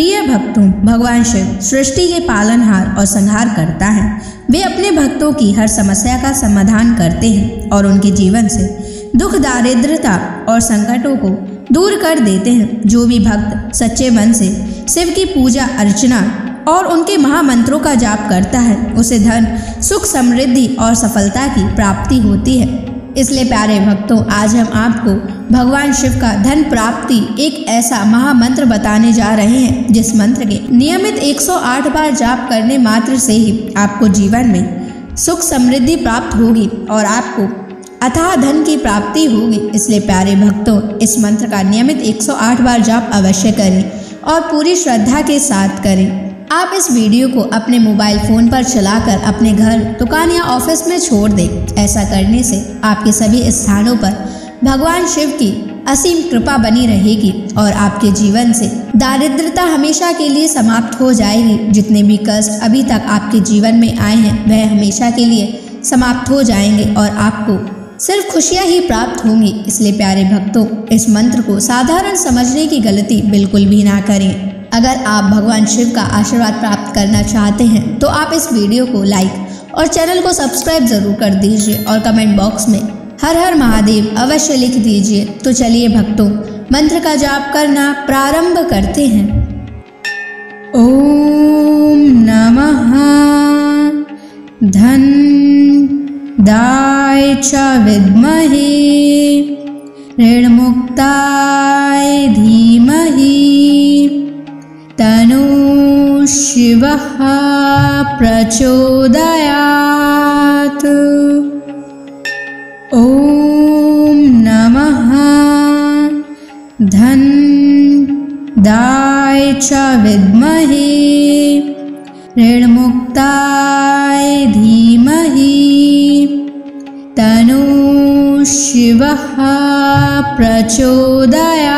प्रिय भक्तों, भगवान शिव सृष्टि के पालनहार और संहार करता है। वे अपने भक्तों की हर समस्या का समाधान करते हैं और उनके जीवन से दुख, दारिद्रता और संकटों को दूर कर देते हैं। जो भी भक्त सच्चे मन से शिव की पूजा अर्चना और उनके महामंत्रों का जाप करता है, उसे धन, सुख, समृद्धि और सफलता की प्राप्ति होती है। इसलिए प्यारे भक्तों, आज हम आपको भगवान शिव का धन प्राप्ति एक ऐसा महामंत्र बताने जा रहे हैं, जिस मंत्र के नियमित 108 बार जाप करने मात्र से ही आपको जीवन में सुख समृद्धि प्राप्त होगी और आपको अथाह धन की प्राप्ति होगी। इसलिए प्यारे भक्तों, इस मंत्र का नियमित 108 बार जाप अवश्य करें और पूरी श्रद्धा के साथ करें। आप इस वीडियो को अपने मोबाइल फोन पर चलाकर अपने घर, दुकान या ऑफिस में छोड़ दें। ऐसा करने से आपके सभी स्थानों पर भगवान शिव की असीम कृपा बनी रहेगी और आपके जीवन से दारिद्रता हमेशा के लिए समाप्त हो जाएगी। जितने भी कष्ट अभी तक आपके जीवन में आए हैं, वह हमेशा के लिए समाप्त हो जाएंगे और आपको सिर्फ खुशियां ही प्राप्त होंगी। इसलिए प्यारे भक्तों, इस मंत्र को साधारण समझने की गलती बिल्कुल भी ना करें। अगर आप भगवान शिव का आशीर्वाद प्राप्त करना चाहते हैं तो आप इस वीडियो को लाइक और चैनल को सब्सक्राइब जरूर कर दीजिए और कमेंट बॉक्स में हर हर महादेव अवश्य लिख दीजिए। तो चलिए भक्तों, मंत्र का जाप करना प्रारंभ करते हैं। ओम नमः धन दाय च विद्महे ऋणमुक्ताय धीमहि तनो शिवः प्रचोदयात्। ओम नमः धन दाय च विद्महे ऋणमुक्ताय धीमहि तनो शिवः प्रचोदयात्।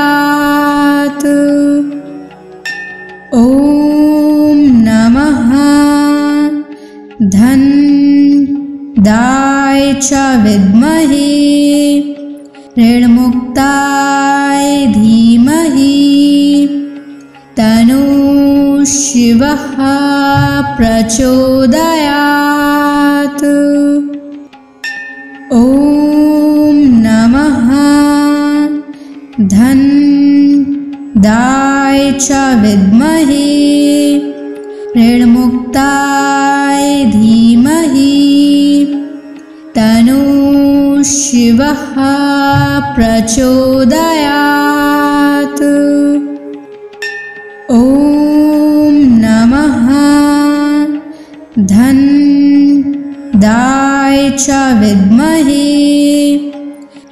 ओम नमः धन दाय च विद्महे ऋणमुक्ताय धीमहि तनो शिवः प्रचोदयात्। ओम नमः धन दाय च विद्महे ऋणमुक्ताय धीमहि तनो शिवः प्रचोदयात्। ओम नमः धन दाय च विद्महे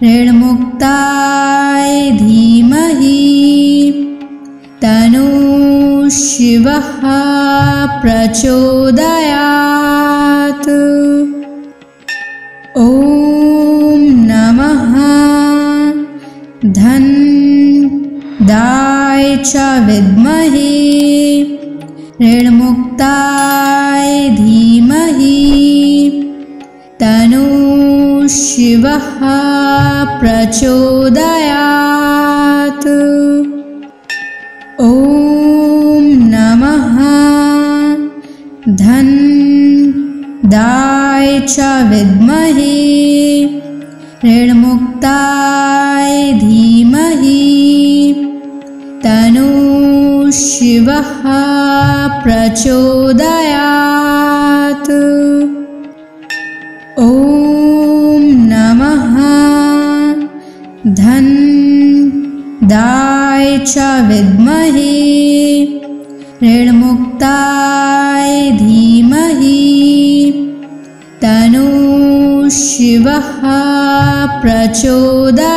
ऋणमुक्ताय धीमहि तनो शिवः प्रचोदयात्। ओम नमः धन दाय च विद्महे ऋणमुक्ताय धीमहि तनो शिवः प्रचोदयात्। ओम नमः धन दाय च विद्महे ऋणमुक्ताय धीमहि तनो शिवः प्रचोदयात्। ओम नमः धन दाय च विद्महे ऋणमुक्ताय धीमहि तनो शिवः प्रचोदयात्।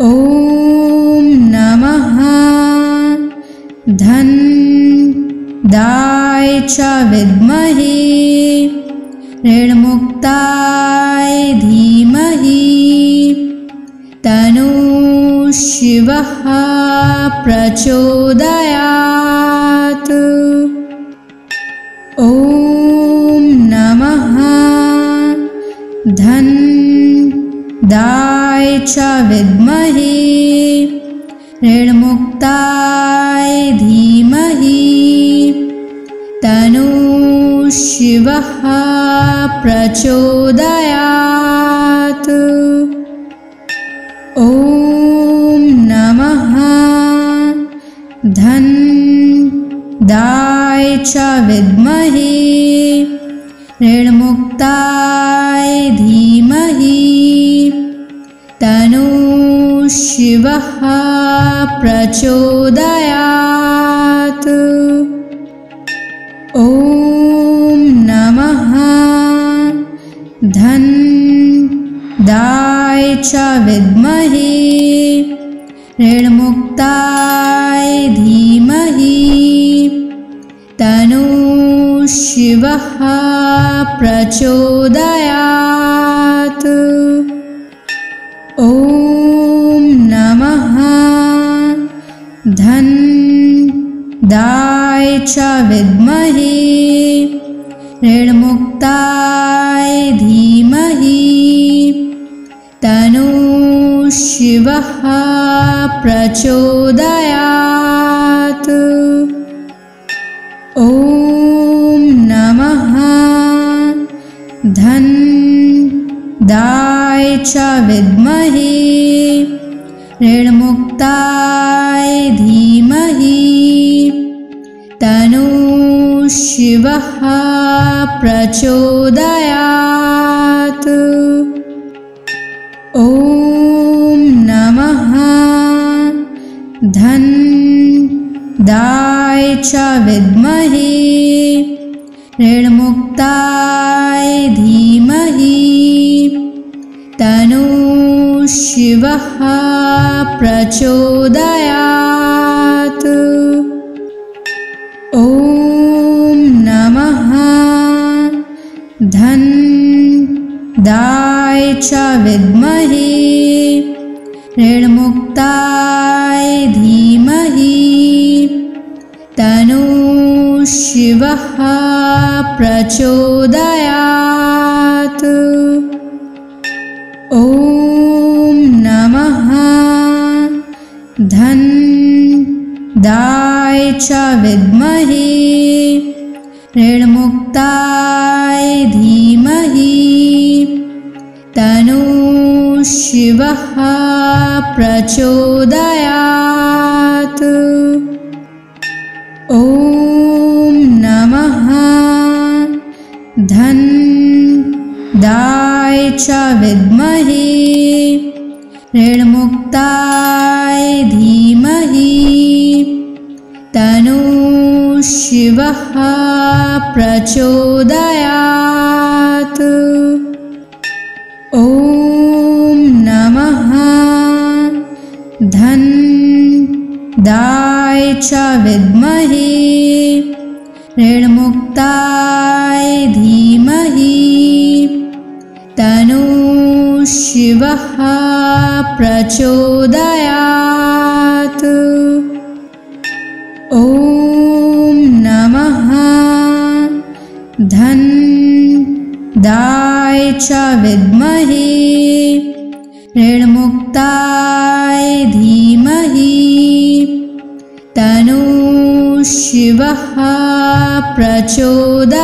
ओम नमः धन दाय च विद्महे ऋणमुक्ताय धीमहि तनो शिवः प्रचोदयात्। ओम नमः धन दाय च विद्महे ऋण ऋणमुक्ताय धीमहि तन्नो शिवः प्रचोदयात्। ॐ नमः धन्दाय च विद्महे ऋणमुक्ताय धीमहि तन्नो शिवः प्रचोदयात्। ॐ नमः धन्दाय च विद्महे ऋणमुक्ताय धीमहि तन्नो शिवः प्रचोदयात्। ॐ नमः धन्दाय च विद्महे ऋणमुक्ताय धीमहि तन्नो शिवः प्रचोदयात्। ॐ नमः धन्दाय च विद्महे ऋणमुक्ताय धीमहि तन्नो शिवः प्रचोदयात्। ॐ नमः धन्दाय च विद्महे ऋणमुक्ताय धीमहि तन्नो शिवः प्रचोदयात्। ॐ नमः धन्दाय च विद्महे ऋणमुक्ताय धीमहि तन्नो शिवः प्रचोदयात्। ॐ नमः धन्दाय च विद्महे ऋणमुक्ताय धीमहि तन्नो शिवः प्रचोदयात्। ॐ नमः धन्दाय च विद्महे ऋणमुक्ताय धीमहि तन्नो शिवः प्रचोदयात्। ॐ नमः धन्दाय च विद्महे ऋणमुक्ताय धीमहि तन्नो शिवः प्रचोदयात्। ॐ नमः धन्दाय च विद्महे ऋणमुक्ताय धीमहि तन्नो शिवः प्रचोदयात्।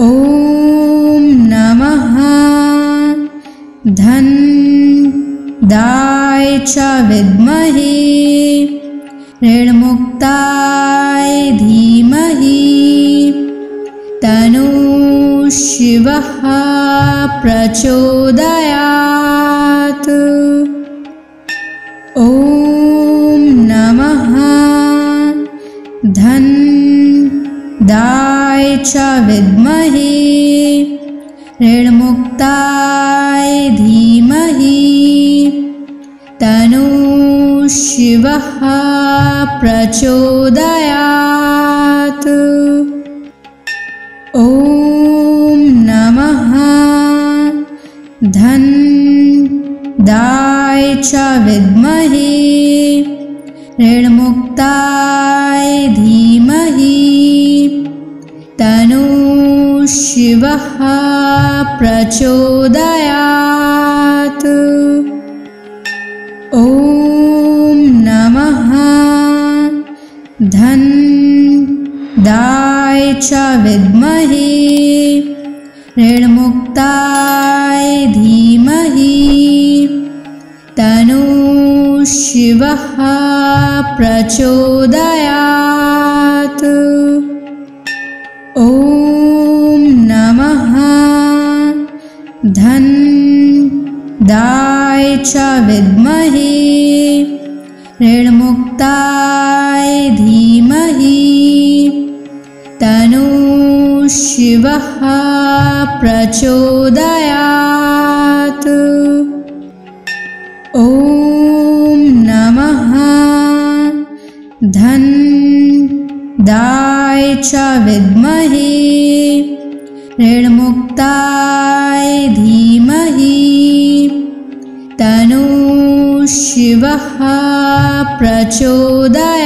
ॐ नमः धन्दाय च विद्महे ऋणमुक्ताय धीमहि तन्नो शिवः प्रचोदयात्। ॐ नमः धन्दाय च विद्महे ऋणमुक्ताय धीमहि तन्नो शिवः प्रचोदयात्। ॐ नमः धन्दाय च विद्महे ऋणमुक्ताय धीमहि तन्नो शिवः प्रचोदयात्। ॐ धनदाय च विद्महे ऋणमुक्ताय धीमहि तन्नो शिवः प्रचोदयात्। ॐ नमः धनदाय च विद्महे ऋणमुक्ताय धीमहि तन्नो शिवः प्रचोदयात्। ॐ नमः धनदाय च विद्महे ऋणमुक्ताय धीमहि तन्नो शिवः प्रचोदयात्।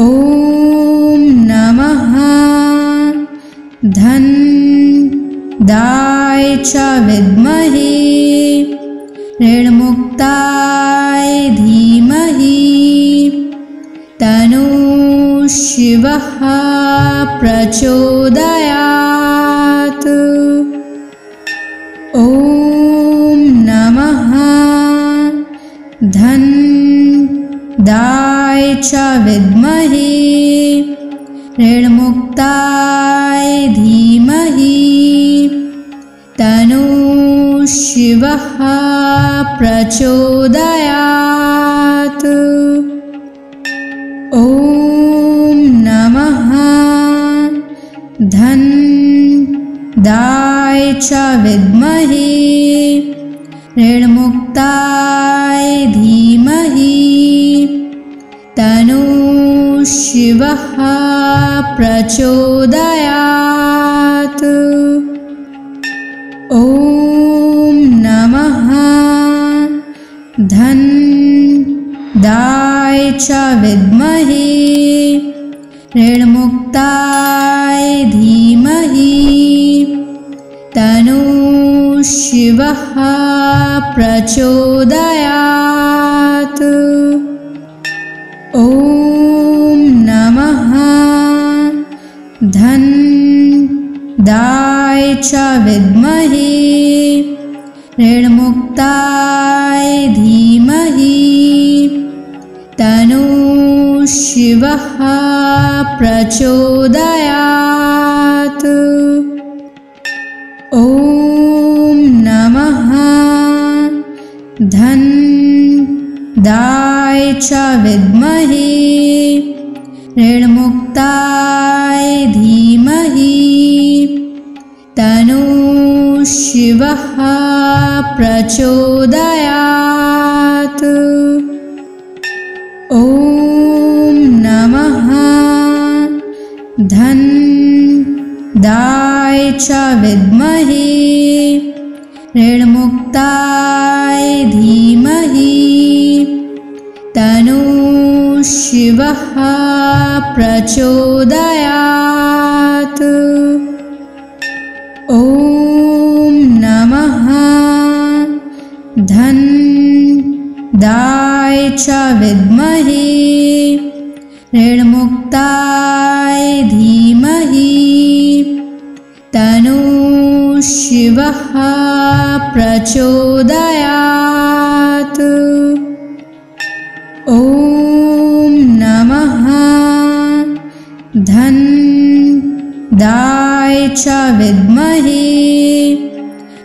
ॐ नमः धनदाय च विद्महे ऋणमुक्ताय धीमहि तन्नो शिवः प्रचोदयात्। ॐ नमः धनदाय च विद्महे ऋणमुक्ताय धीमहि तन्नो शिवः प्रचोदयात्। ॐ नमः धनदाय च विद्महे ऋणमुक्ताय धीमहि तन्नो शिवः प्रचोदयात्। ॐ नमः धनदाय च विद्महे ऋणमुक्ताय धीमहि तन्नो शिवः प्रचोदयात्। ॐ नमः धनदाय च विद्महे ऋणमुक्ताय धीमहि तन्नो शिवः प्रचोदयात्। ॐ नमः धनदाय च विद्महे ऋणमुक्ताय धीमहि तन्नो शिवः प्रचोदयात्। ॐ नमः धनदाय च विद्महे ऋणमुक्ताय धीमहि तन्नो शिवः प्रचोदयात्। ॐ नमः धनदाय च विद्महे ऋणमुक्ताय धीमहि तन्नो शिवः प्रचोदयात्। ॐ नमः धनदाय च विद्महे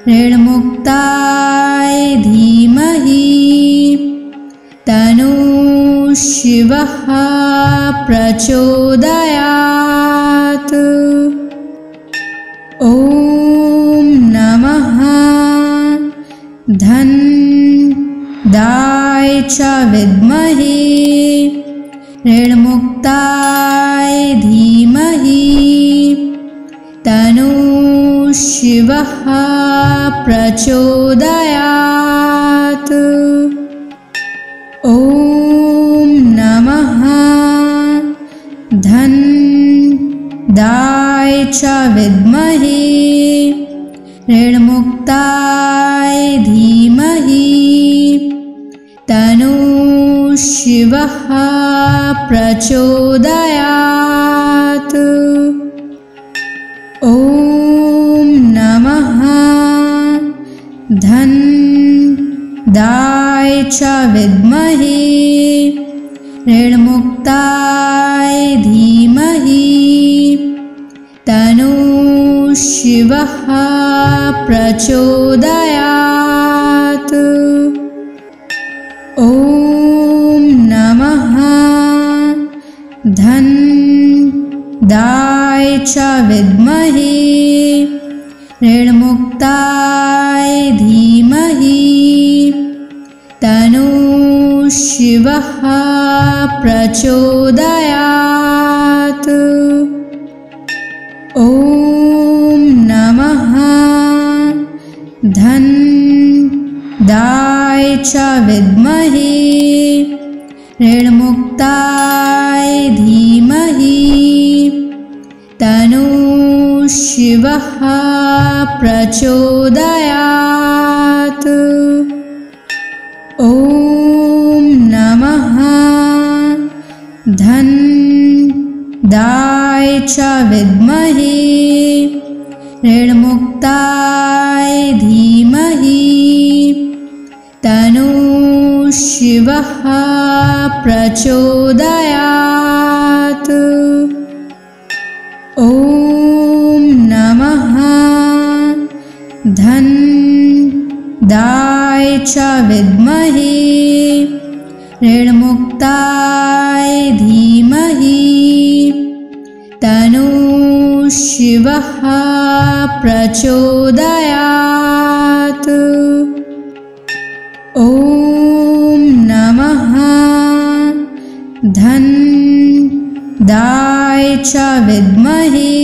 ऋणमुक्ताय धीमहि तन्नो शिवः प्रचोदयात्। ॐ नमः धनदाय च विद्महे ऋणमुक्ताय धीमहि तन्नो शिवः प्रचोदयात्। ॐ नमः धनदाय च विद्महे ऋणमुक्ताय धीमहि तन्नो शिवः प्रचोदयात्। ॐ नमः धन्दाय च विद्महे ऋणमुक्ताय धीमहि तन्नो शिवः प्रचोदयात्। ॐ नमः धन्दाय च विद्महे ऋणमुक्ताय धीमहि तन्नो शिवः प्रचोदयात्। ॐ नमः धन्दाय च विद्महे ऋणमुक्ताय धीमहि तन्नो शिवः प्रचोदयात्। ॐ नमः धन्दाय च विद्महे ऋणमुक्ताय धीमहि तन्नो शिवः प्रचोदयात्। ॐ नमः धन्दाय च विद्महे ऋणमुक्ताय धीमहि तन्नो शिवः प्रचोदयात्। ॐ नमः धन्दाय च विद्महे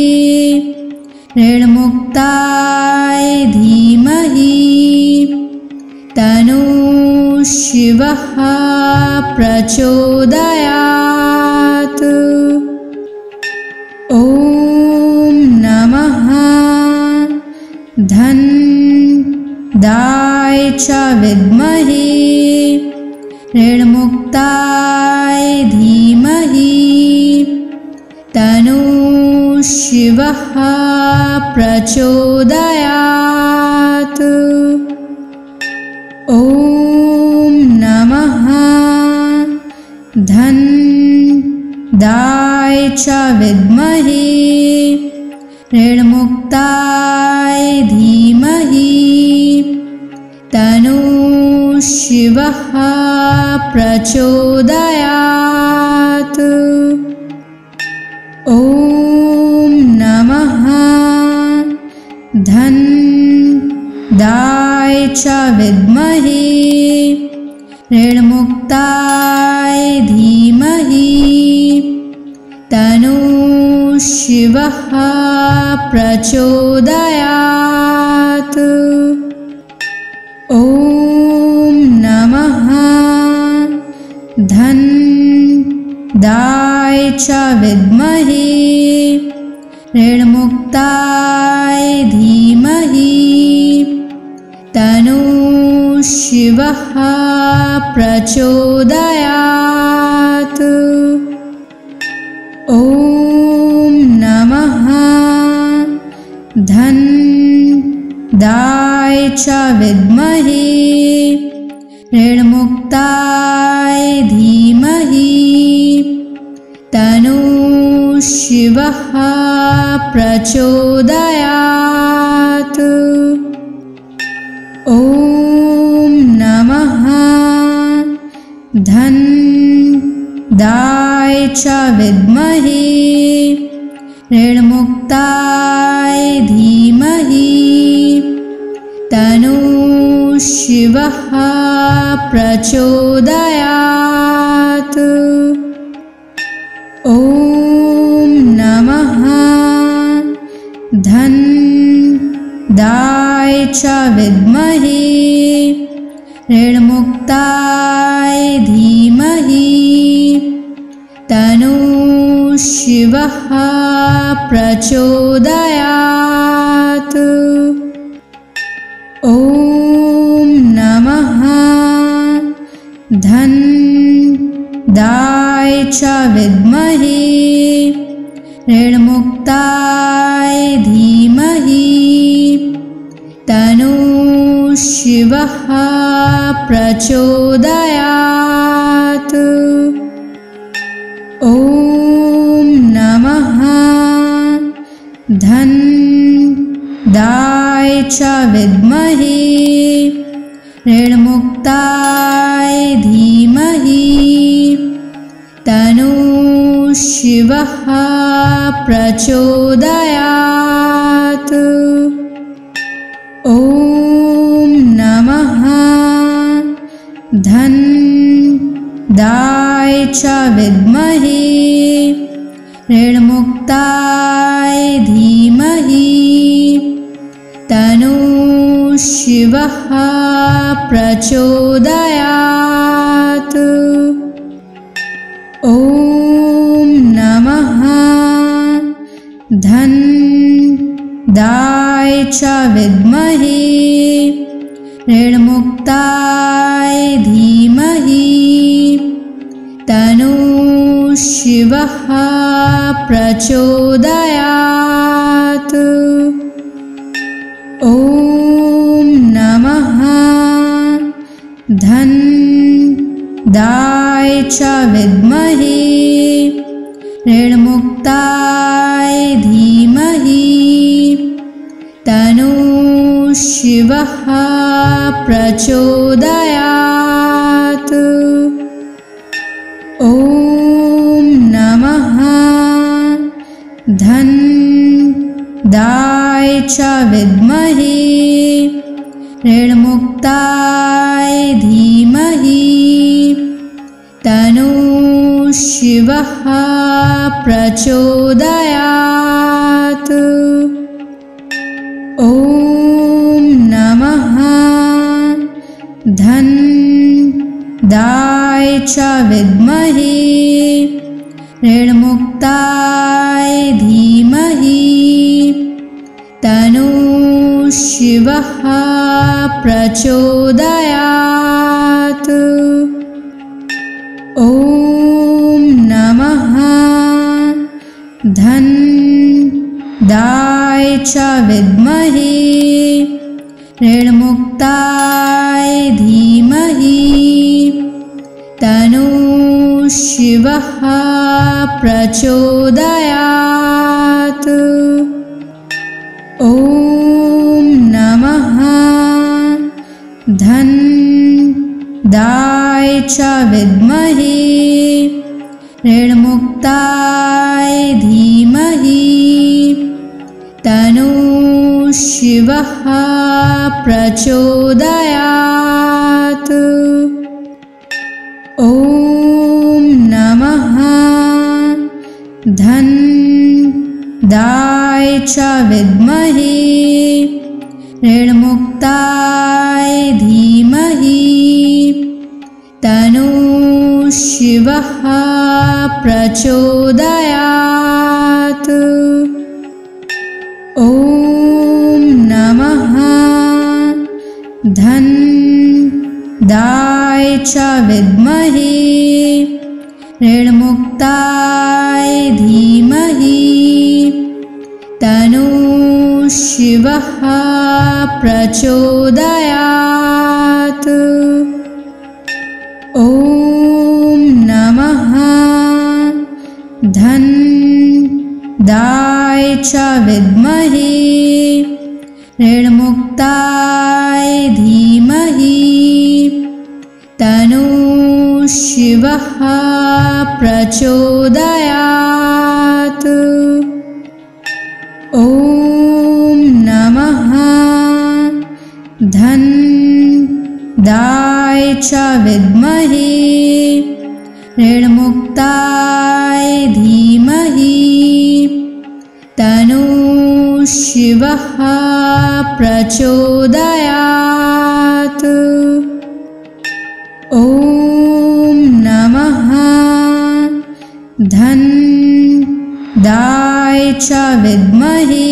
ऋणमुक्ताय धीमहि तन्नो शिवः प्रचोदयात्। ॐ नमः धन्दाय च विद्महे ऋणमुक्ताय धीमहि तन्नो शिवः प्रचोदयात्। ॐ नमः धन्दाय च विद्महे ऋणमुक्ताय धीमहि तन्नो शिवः प्रचोदयात्। ॐ नमः धन्दाय च विद्महे ऋणमुक्ताय धीमहि तन्नो शिवः प्रचोदयात्। ॐ नमः धन्दाय च विद्महे ऋणमुक्ताय धीमहि तन्नो शिवः प्रचोदयात्। ॐ नमः धन्दाय च विद्महे ऋणमुक्ताय धीमहि तन्नो शिवः प्रचोदयात्। ॐ नमः धन्दाय च विद्महे ऋणमुक्ताय धीमहि तन्नो शिवः प्रचोदयात्। ॐ नमः धन्दाय च विद्महे ऋणमुक्ताय धीमहि तन्नो शिवः प्रचोदयात्। ॐ नमः च विद्महे ऋणमुक्ताय धीमहि तन्नः शिवः प्रचोदयात्। ॐ नमः धनदाय च विद्महे ऋणमुक्ताय धीमहि तन्नः शिवः प्रचोदयात्। ॐ नमः धनदाय च विद्महे ऋणमुक्ताय धीमहि तन्नः शिवः प्रचोदयात्। ॐ नमः धनदाय च विद्महे ऋणमुक्ताय धीमहि तन्नः शिवः प्रचोदयात्। ॐ नमः धनदाय च विद्महे ऋणमुक्ताय धीमहि तन्नः शिवः प्रचोदयात्। ॐ नमः धनदाय च विद्महे ऋणमुक्ताय धीमहि तन्नः शिवः प्रचोदयात्। ॐ नमः धनदाय च विद्महे ऋणमुक्ताय धीमहि तन्नः शिवः प्रचोदयात्। ॐ नमः धनदाय च विद्महे ऋणमुक्ताय धीमहि तन्नः शिवः प्रचोदयात्। ॐ नमः धनदाय च विद्महे ऋणमुक्ताय धीमहि तन्नः शिवः प्रचोदयात्। ॐ नमः धनदाय च विद्महे ऋणमुक्ताय धीमहि तन्नः शिवः प्रचोदयात्। ॐ नमः धनदाय च विद्महे ऋणमुक्ताय धीमहि तन्नः शिवः प्रचोदयात्। ॐ नमः धनदाय च विद्महे ऋणमुक्ताय धीमहि तन्नः शिवः प्रचोदयात्। ॐ नमः धनदाय च विद्महे ऋणमुक्ताय धीमहि तन्नः शिवः प्रचोदयात्। ॐ नमः धनदाय च विद्महे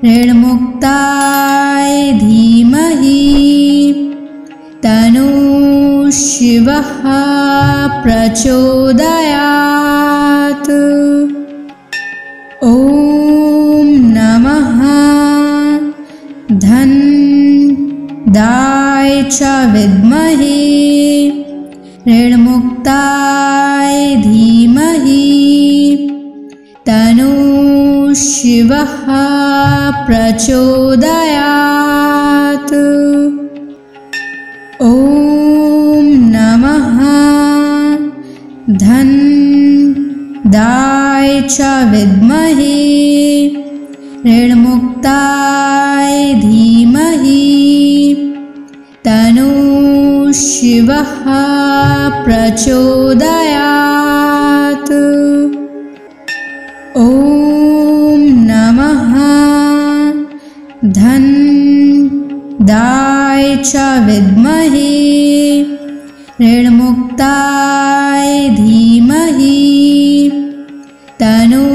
ऋणमुक्ताय धीमहि तन्नः शिवः प्रचोदयात्। ॐ नमः धन्दाय च विद्महे ऋणमुक्ताय धीमहि तन्नो शिवः प्रचोदयात्। ॐ नमः धन्दाय च विद्महे ऋणमुक्ताय धीमहि तन्नो शिवः प्रचोदयात्। ॐ नमः धन्दाय च विद्महे ऋणमुक्ताय धीमहि तन्नो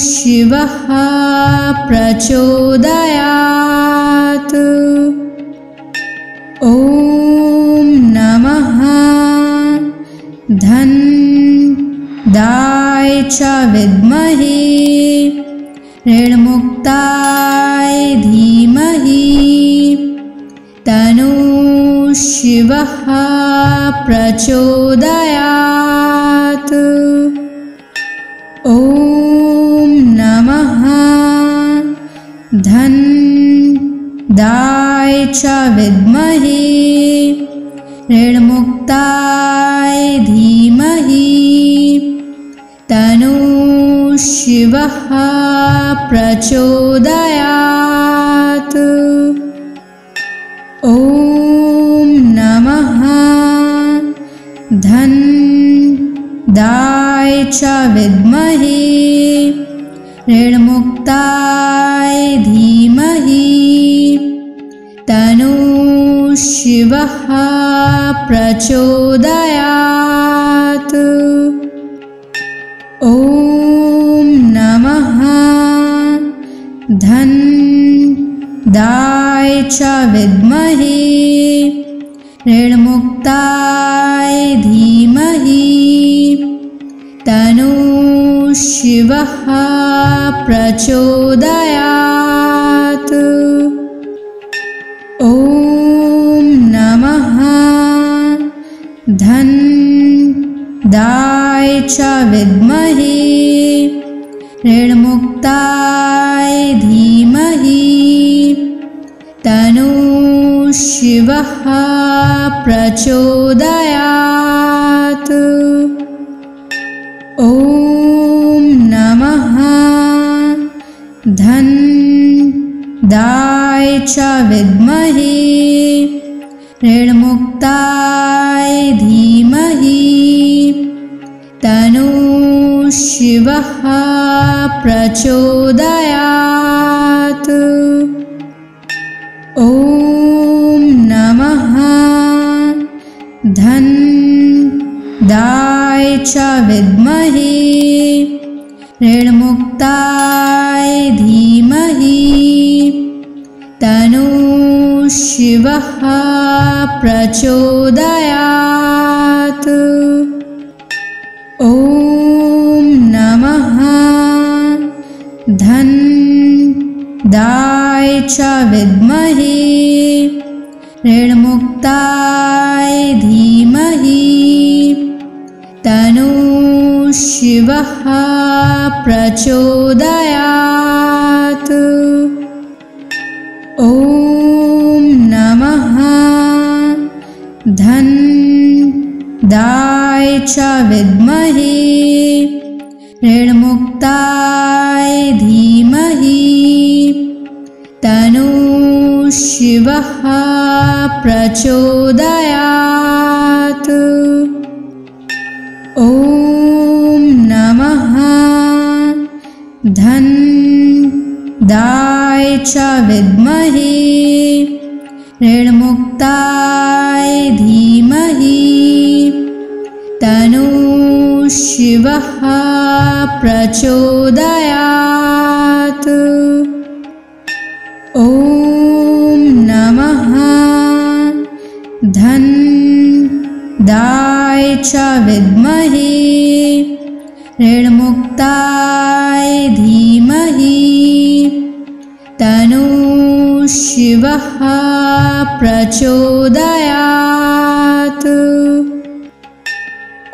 शिवः प्रचोदयात्। ॐ नमः धन्दाय च विद्महे ऋणमुक्ताय धीमहि तन्नो शिवः प्रचोदयात्। ॐ नमः धन्दाय च विद्महे ऋणमुक्ताय धीमहि तन्नो शिवः प्रचोदयात्। ॐ नमः धन्दाय च विद्महे ऋणमुक्ताय धीमहि तन्नो शिवः प्रचोदयात्। ॐ नमः धन्दाय च विद्महे ऋणमुक्ताय धीमहि तन्नो शिवः प्रचोदयात्। ॐ नमः धन्दाय च विद्महे ऋणमुक्ताय धीमहि तन्नो शिवः प्रचोदयात्। ॐ नमः धन्दाय च विद्महे ऋणमुक्ताय धीमहि तन्नो शिवः प्रचोदयात्। ॐ नमः धन्दाय च विद्महे ऋणमुक्ताय धीमहि तन्नो शिवः प्रचोदयात्। ॐ नमः धन्दाय च विद्महे ऋणमुक्ताय धीमहि तन्नो शिवः प्रचोदयात्। ॐ नमः धन्दाय च विद्महे ऋणमुक्ताय धीमहि तन्नो शिवः प्रचोदयात्। ॐ नमः धन्दाय च विद्महे ऋणमुक्ताय धीमहि तन्नो शिवः प्रचोदयात्। ॐ नमः धन्दाय च विद्महे ऋणमुक्ताय धीमहि तन्नो शिवः प्रचोदयात्।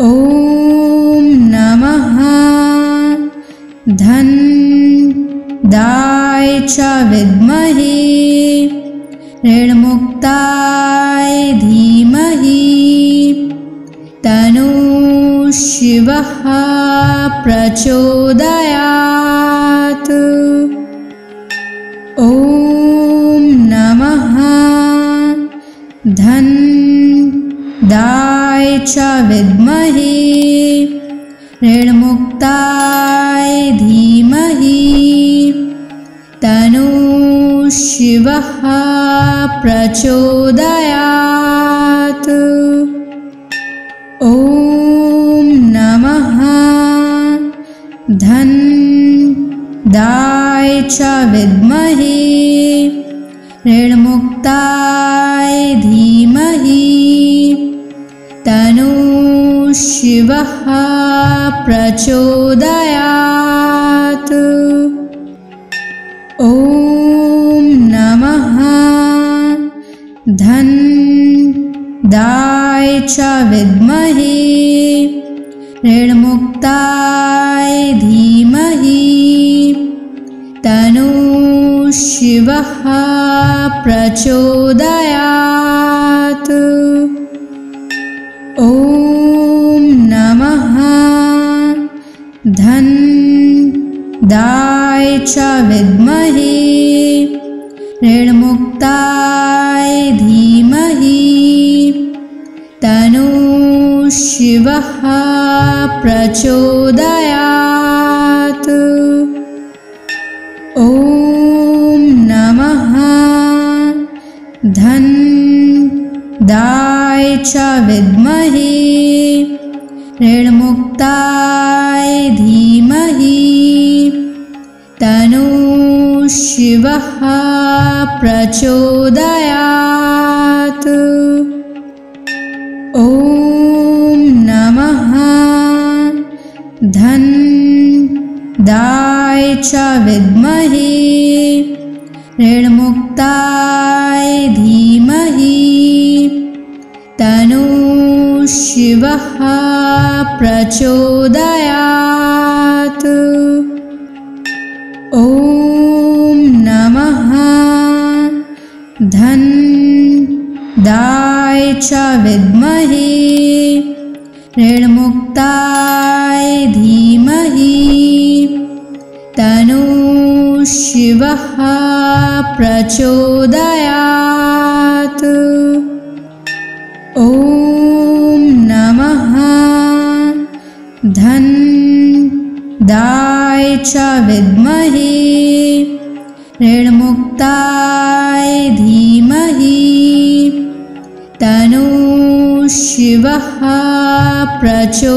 ॐ नमः धनदाय च विद्महे ऋणमुक्ताय धीमहि तन्नो शिवः प्रचोदयात्। ॐ नमः धनदाय च विद्महे ऋणमुक्ताय धीमहि तन्नो शिवः प्रचोदयात्। ॐ नमः धनदाय च विद्महे ऋणमुक्ताय धीमहि तन्नो शिवः प्रचोदयात्। ॐ नमः धनदाय च विद्महे ऋणमुक्ताय धीमहि तन्नो शिवः प्रचोदयात्। ॐ नमः धनदाय च विद्महे ऋणमुक्ताय धीमहि तन्नो शिवः प्रचोदयात्। ॐ नमः धनदाय च विद्महे ऋणमुक्ताय धीमहि तन्नो शिवः प्रचोदयात्। ॐ नमः धनदाय च विद्महे ऋणमुक्ताय धीमहि तन्नो शिवः प्रचोदयात्। ॐ नमः धनदाय च विद्महे ऋणमुक्ताय धीमहि तन्नो शिवः प्रचोदयात्। ॐ नमः धनदाय च विद्महे ऋणमुक्ताय धीमहि तन्नो शिवः प्रचोदयात्।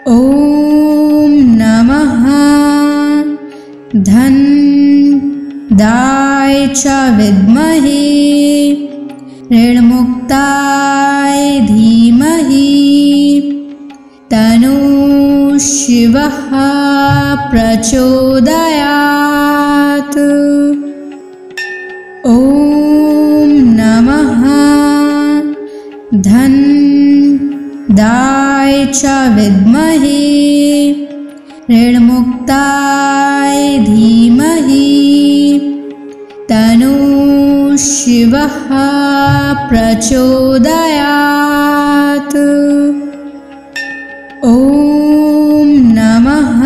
ॐ नमः धनदाय च विद्महे ऋणमुक्ताय धीमहि तन्नो शिवः प्रचोदयात्। ॐ नमः धनदाय च विद्महे ऋणमुक्ताय धीमहि तन्नो शिवः प्रचोदयात्। ॐ नमः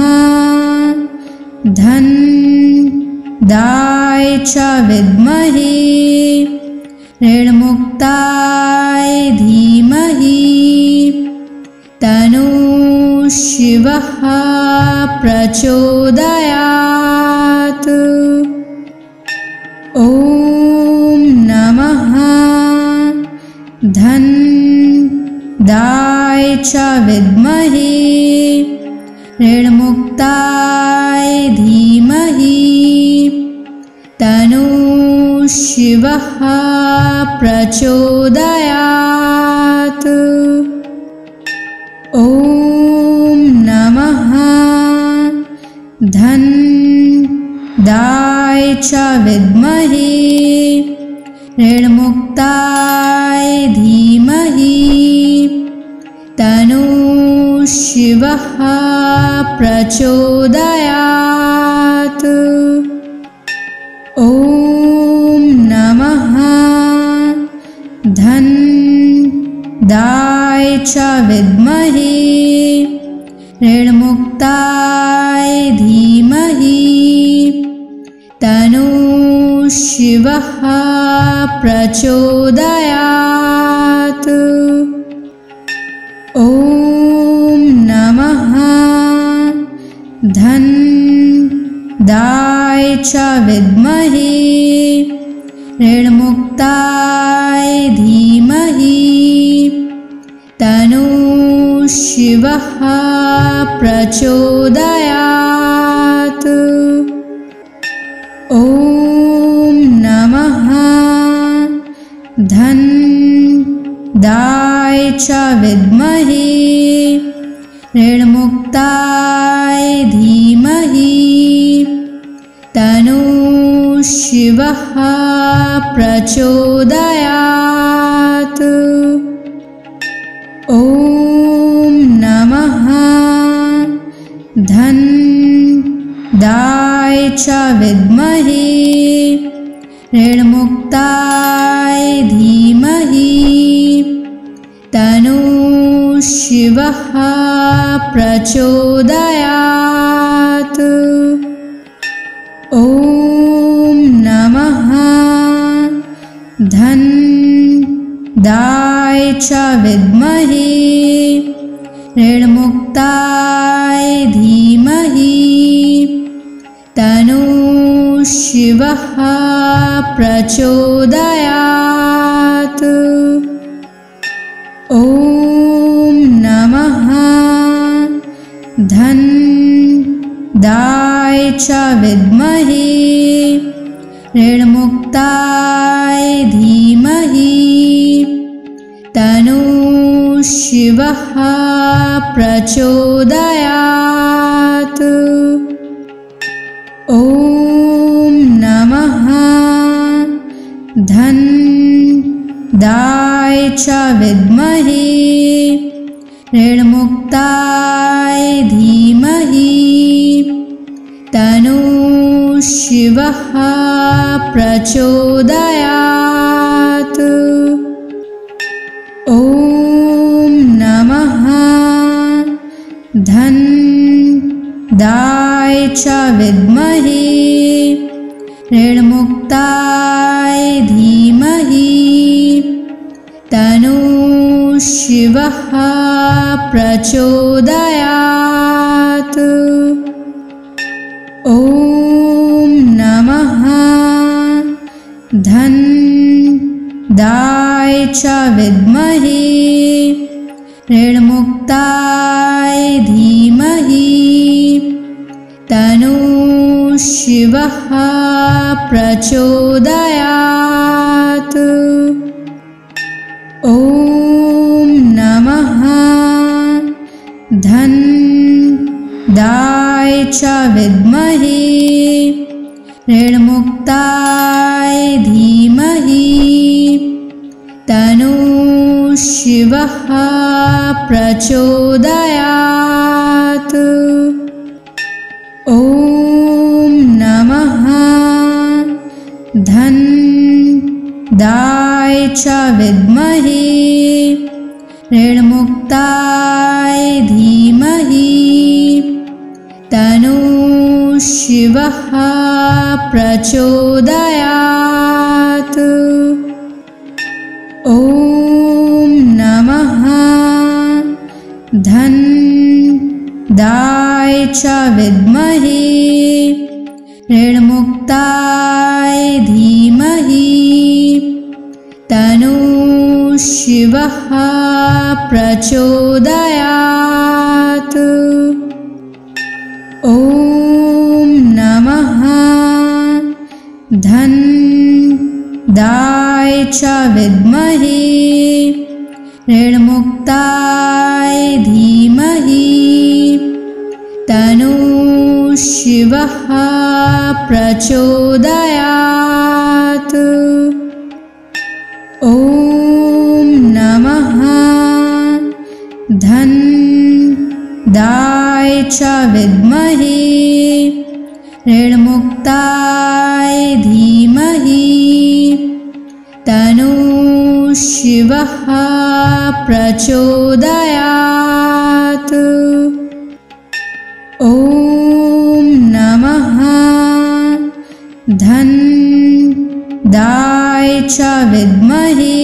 धनदाय च विद्महे ऋणमुक्ताय धीमहि तन्नो शिवः प्रचोदयात्। ॐ नमः धनदाय च विद्महे ऋणमुक्ताय धीमहि तन्नो शिवः प्रचोदयात्। ॐ नमः धन्दाय च विद्महे ऋणमुक्ताय धीमहि तन्नो शिवः प्रचोदयात्। ॐ नमः धन्दाय च विद्महे ऋणमुक्ताय धीमहि तन्नो शिवः प्रचोदयात्। ॐ नमः धन्दाय च विद्महे ऋणमुक्ताय धीमहि तन्नो शिवः प्रचोदयात्। ॐ नमः धन्दाय च विद्महे ऋणमुक्ताय धीमहि तन्नो शिवः प्रचोदयात्। ॐ नमः धन्दाय च विद्महे ऋणमुक्ताय धीमहि तन्नो शिवः प्रचोदयात्। ॐ नमः धन्दाय च विद्महे ऋणमुक्ताय धीमहि तन्नो शिवः प्रचोदयात्। ॐ नमः धन्दाय च विद्महे ऋणमुक्ताय धीमहि तन्नो शिवः प्रचोदयात्। ॐ नमः धन्दाय च विद्महे ऋणमुक्ताय धीमहि तन्नो शिवः प्रचोदयात्। ॐ नमः धन्दाय च विद्महे ऋणमुक्ताय धीमहि तन्नो शिवः प्रचोदयात्। ॐ नमः धन्दाय च विद्महे ऋणमुक्ताय धीमहि तन्नो शिवः प्रचोदयात्। ॐ नमः धन्दाय च विद्महे ऋणमुक्ताय धीमहि तन्नो शिवः प्रचोदयात्। ॐ नमः धन्दाय च विद्महे ऋणमुक्ताय धीमहि तन्नो शिवः प्रचोदयात्। ॐ नमः धन्दाय च विद्महे ऋणमुक्ताय धीमहि तन्नो शिवः प्रचोदयात्। ॐ नमः धन्दाय च विद्महे ऋणमुक्ताय धीमहि तन्नः शिवः प्रचोदयात्। ॐ नमः धनदाय च विद्महे ऋणमुक्ताय धीमहि तन्नः शिवः प्रचोदयात्। ॐ नमः धनदाय च विद्महे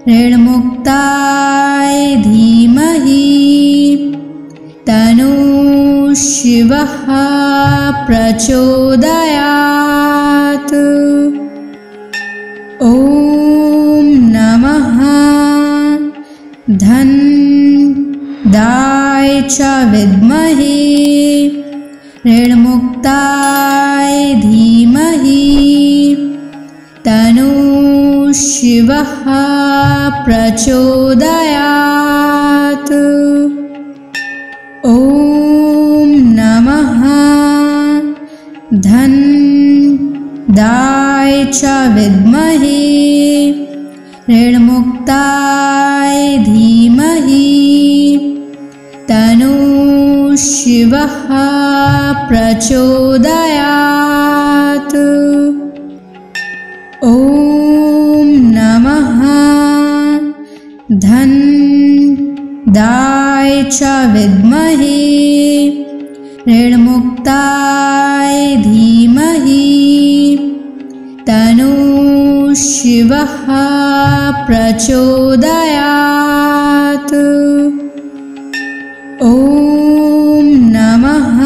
ऋणमुक्ताय धीमहि तन्नः शिवः प्रचोदयात्। ॐ नमः धनदाय च विद्महे ऋणमुक्ताय धीमहि तन्नः शिवः प्रचोदयात्। ॐ नमः धनदाय च विद्महे ऋणमुक्ताय धीमहि तन्नः शिवः प्रचोदयात्। ॐ नमः धनदाय च विद्महे ऋणमुक्ताय धीमहि तन्नः शिवः प्रचोदयात्। ॐ नमः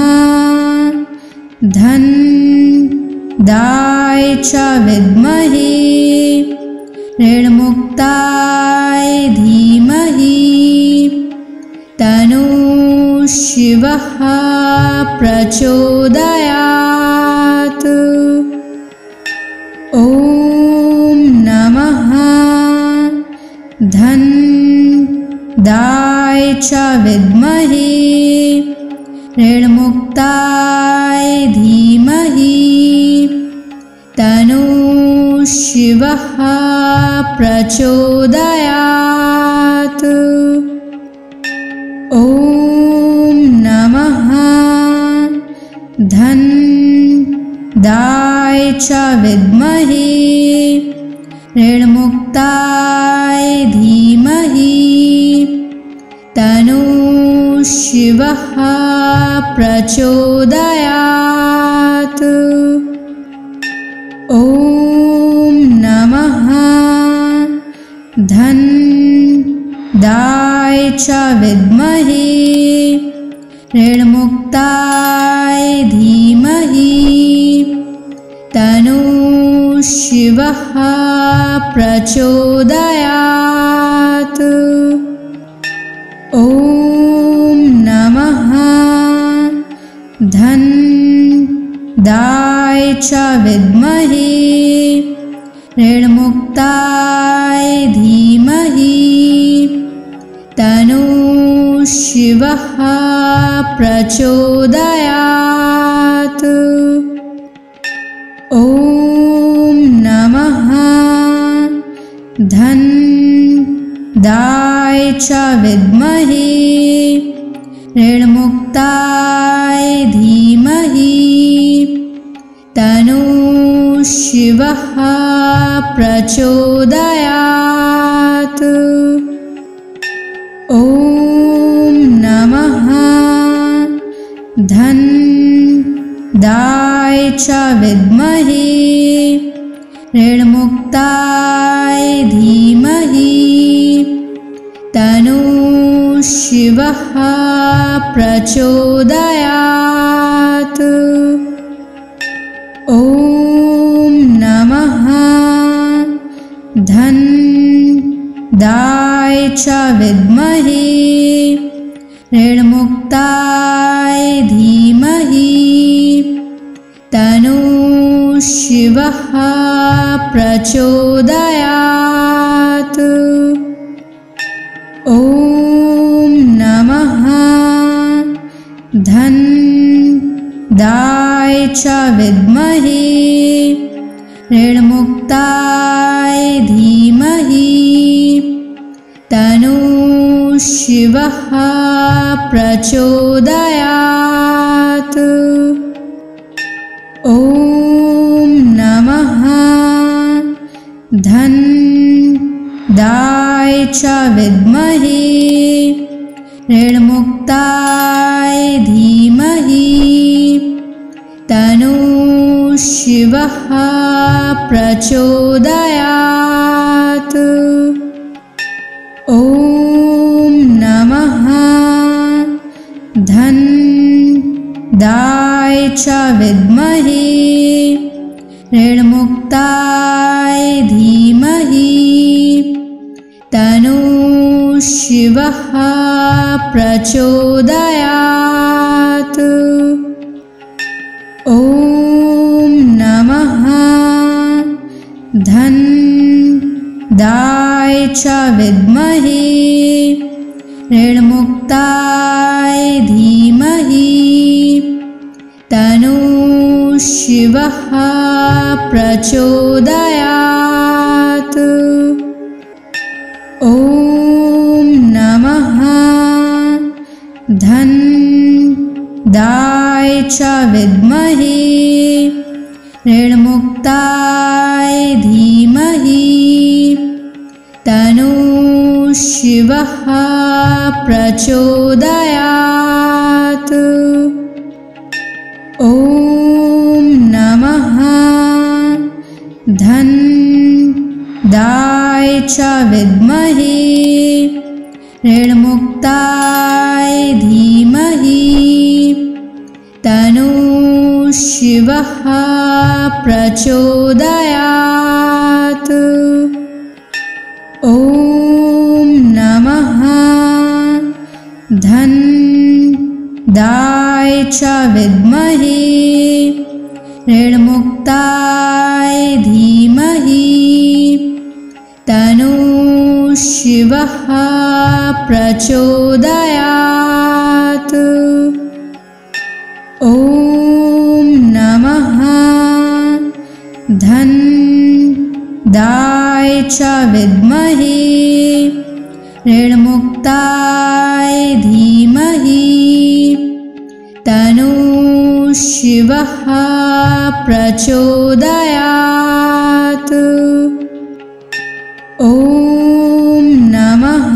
धनदाय च विद्महे ऋणमुक्ताय धीमहि तन्नः शिवः प्रचोदयात्। ॐ नमः धनदाय च विद्महे ऋणमुक्ताय धीमहि तन्नः शिवः प्रचोदयात्। ॐ नमः धनदाय च विद्महे ऋणमुक्ताय धीमहि तन्नः शिवः प्रचोदयात्। ॐ नमः धनदाय च विद्महे ऋणमुक्ताय धीमहि तन्नः शिवः प्रचोदयात्। ॐ नमः धनदाय च विद्महे ऋणमुक्ताय धीमहि तन्नः शिवः प्रचोदयात्। ॐ नमः धनदाय च विद्महे ऋणमुक्ताय धीमहि तन्नः शिवः प्रचोदयात्। ॐ नमः धनदाय च विद्महे ऋणमुक्ताय धीमहि तन्नः शिवः प्रचोदयात्। ॐ नमः धनदाय च विद्महे ऋणमुक्ताय धीमहि तन्नः शिवः प्रचोदयात्। ॐ नमः धन्दाय च विद्महे ऋणमुक्ताय धीमहि तन्नो शिवः प्रचोदयात्। ॐ नमः धन्दाय च विद्महे ऋणमुक्ताय धीमहि तन्नो शिवः प्रचोदयात्। ॐ नमः धन्दाय च विद्महे ऋणमुक्ताय धीमहि तन्नो शिवः प्रचोदयात्। ॐ नमः धन्दाय च विद्महे ऋणमुक्ताय धीमहि तन्नो शिवः प्रचोदयात्। ॐ नमः धन्दाय च विद्महे ऋणमुक्ताय धीमहि तन्नो शिवः प्रचोदयात्। ॐ नमः धन्दाय च विद्महे ऋणमुक्ताय धीमहि तन्नो शिवः प्रचोदयात्। ॐ नमः धन्दाय च विद्महे ऋणमुक्ताय धीमहि तन्नो शिवः प्रचोदयात्। ॐ नमः धन्दाय च विद्महे ऋणमुक्ताय धीमहि तन्नो शिवः प्रचोदयात्। ॐ नमः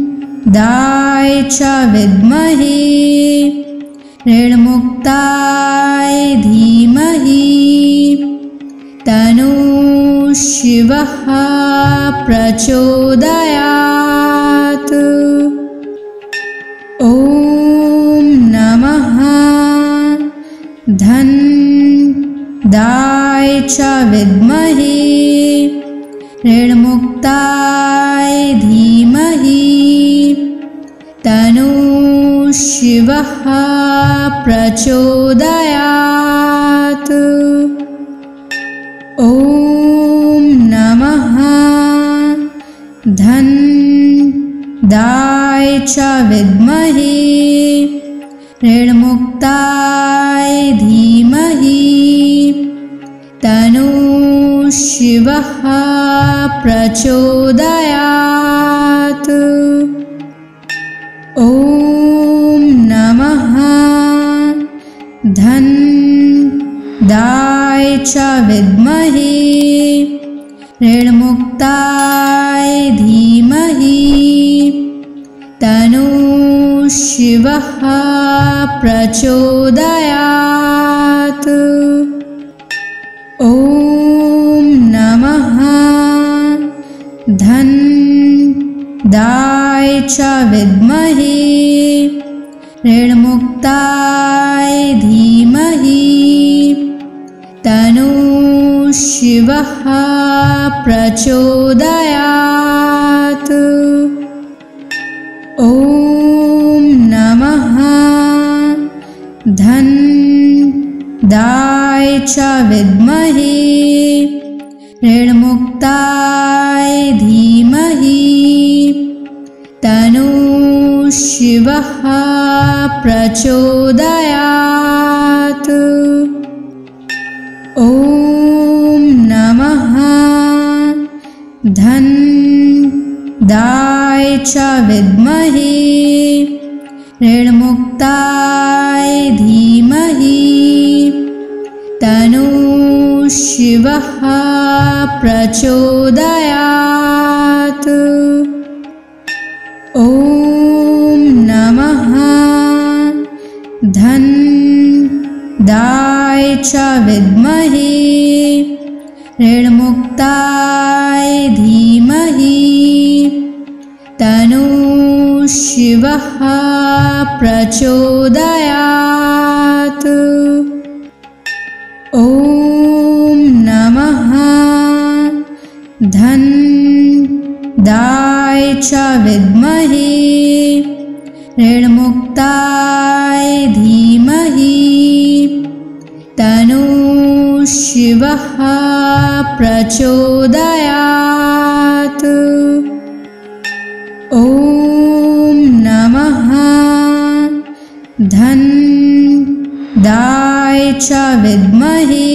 धन्दाय च विद्महे ऋणमुक्ताय धीमहि तन्नो शिवः प्रचोदयात्। ॐ नमः धन्दाय च विद्महे ऋणमुक्ताय धीमहि तन्नो शिवः प्रचोदयात्। ॐ नमः धन्दाय च विद्महे ऋणमुक्ताय धीमहि तन्नो शिवः प्रचोदयात्। ॐ नमः धन्दाय च विद्महे ऋणमुक्ताय धीमहि तन्नो शिवः प्रचोदयात्। ॐ नमः धन्दाय च विद्महे ऋणमुक्ताय धीमहि तन्नो शिवः प्रचोदयात्। ॐ नमः च विद्महे ऋणमुक्ताय धीमहि तन्नः शिवः प्रचोदयात्। ॐ नमः धनदाय च विद्महे ऋणमुक्ताय धीमहि तन्नः शिवः प्रचोदयात्। ॐ नमः धनदाय च विद्महे ऋणमुक्ताय धीमहि तन्नः शिवः प्रचोदयात्। ॐ नमः धनदाय च विद्महे ऋणमुक्ताय धीमहि तन्नः शिवः प्रचोदयात्। ॐ नमः धनदाय च विद्महे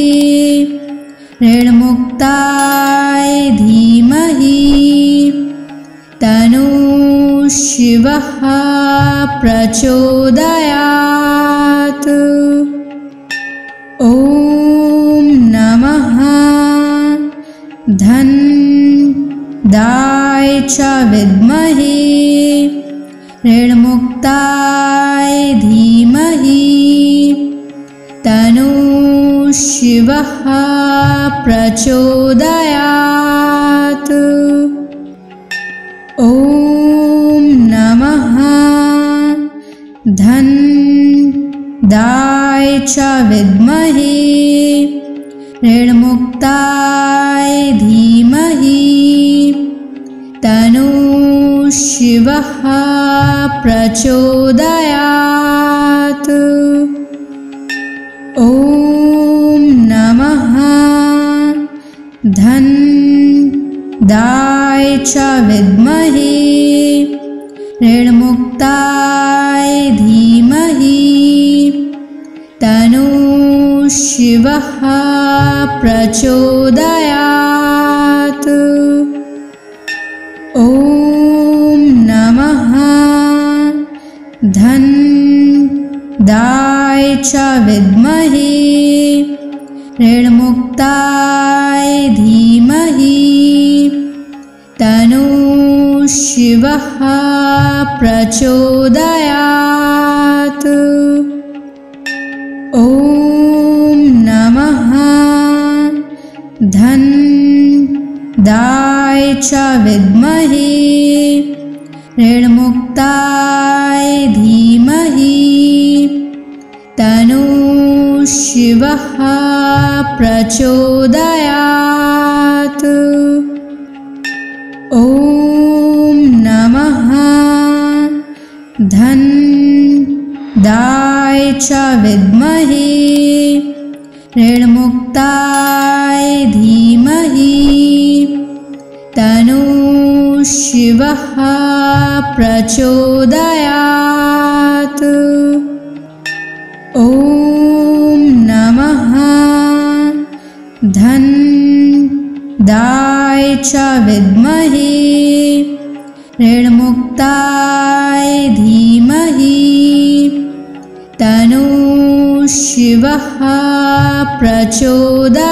ऋणमुक्ताय धीमहि तन्नः शिवः प्रचोदयात्। ॐ नमः धनदाय च विद्महे ऋणमुक्ताय धीमहि तन्नः शिवः प्रचोदयात्। ॐ नमः धनदाय च विद्महे ऋणमुक्ताय धीमहि तन्नः शिवः प्रचोदयात्। ॐ नमः धनदाय च विद्महे ऋणमुक्ताय धीमहि तन्नः शिवः प्रचोदयात्। ॐ नमः धनदाय च विद्महे ऋणमुक्ताय धीमहि तन्नः शिवः प्रचोदयात्। ॐ नमः धनदाय च विद्महे ऋणमुक्ताय धीमहि तन्नः शिवः प्रचोदयात्। ॐ नमः धनदाय च विद्महे ऋणमुक्ताय धीमहि तन्नः शिवः प्रचोदयात्। ॐ नमः धनदाय च विद्महे ऋणमुक्ताय धीमहि तन्नः शिवः प्रचोदयात्।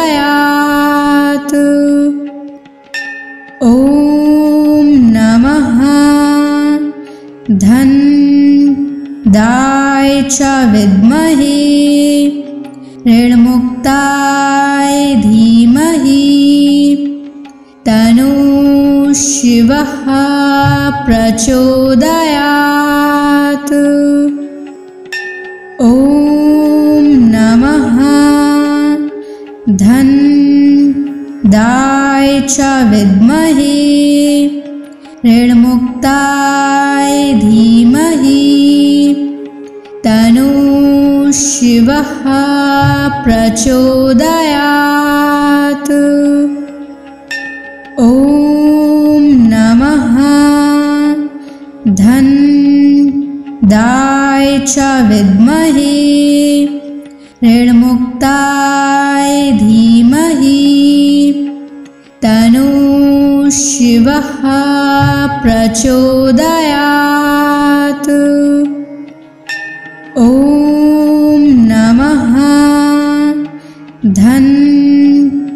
ॐ नमः धनदाय च विद्महे ऋणमुक्ताय धीमहि तन्नः शिवः प्रचोदयात्। ॐ नमः धनदाय च विद्महे ऋणमुक्ताय धीमहि तन्नः शिवः प्रचोदयात्। ॐ नमः धन्दाय च विद्महे ऋणमुक्ताय धीमहि तन्नो शिवः प्रचोदयात्। ॐ नमः धन्दाय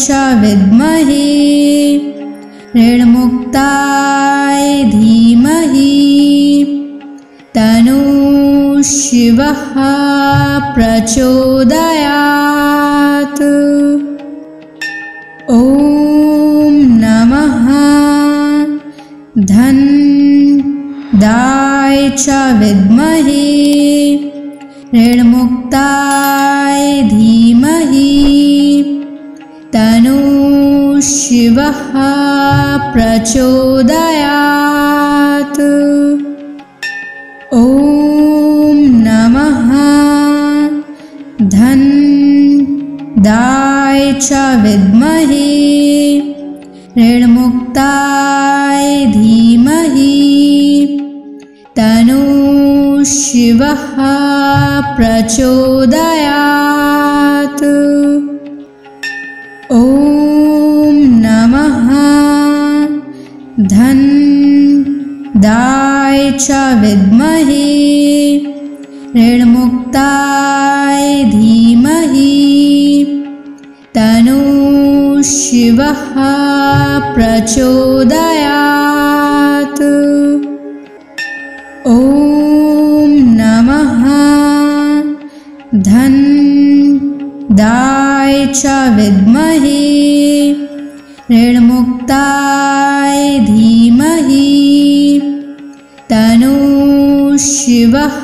च विद्महे ऋणमुक्ताय धीमहि तन्नो शिवः प्रचोदयात्। ॐ नमः धन्दाय च विद्महे ऋणमुक्ताय धीमहि तन्नो शिवः प्रचोदयात्। ॐ नमः धन्दाय च विद्महे ऋणमुक्ताय धीमहि तन्नो शिवः प्रचोदयात्। ॐ नमः धन्दाय च विद्महे ऋणमुक्ताय धीमहि तन्नो शिवः प्रचोदयात्। ॐ नमः धन्दाय च विद्महे ऋणमुक्ताय धीमहि तन्नो शिवः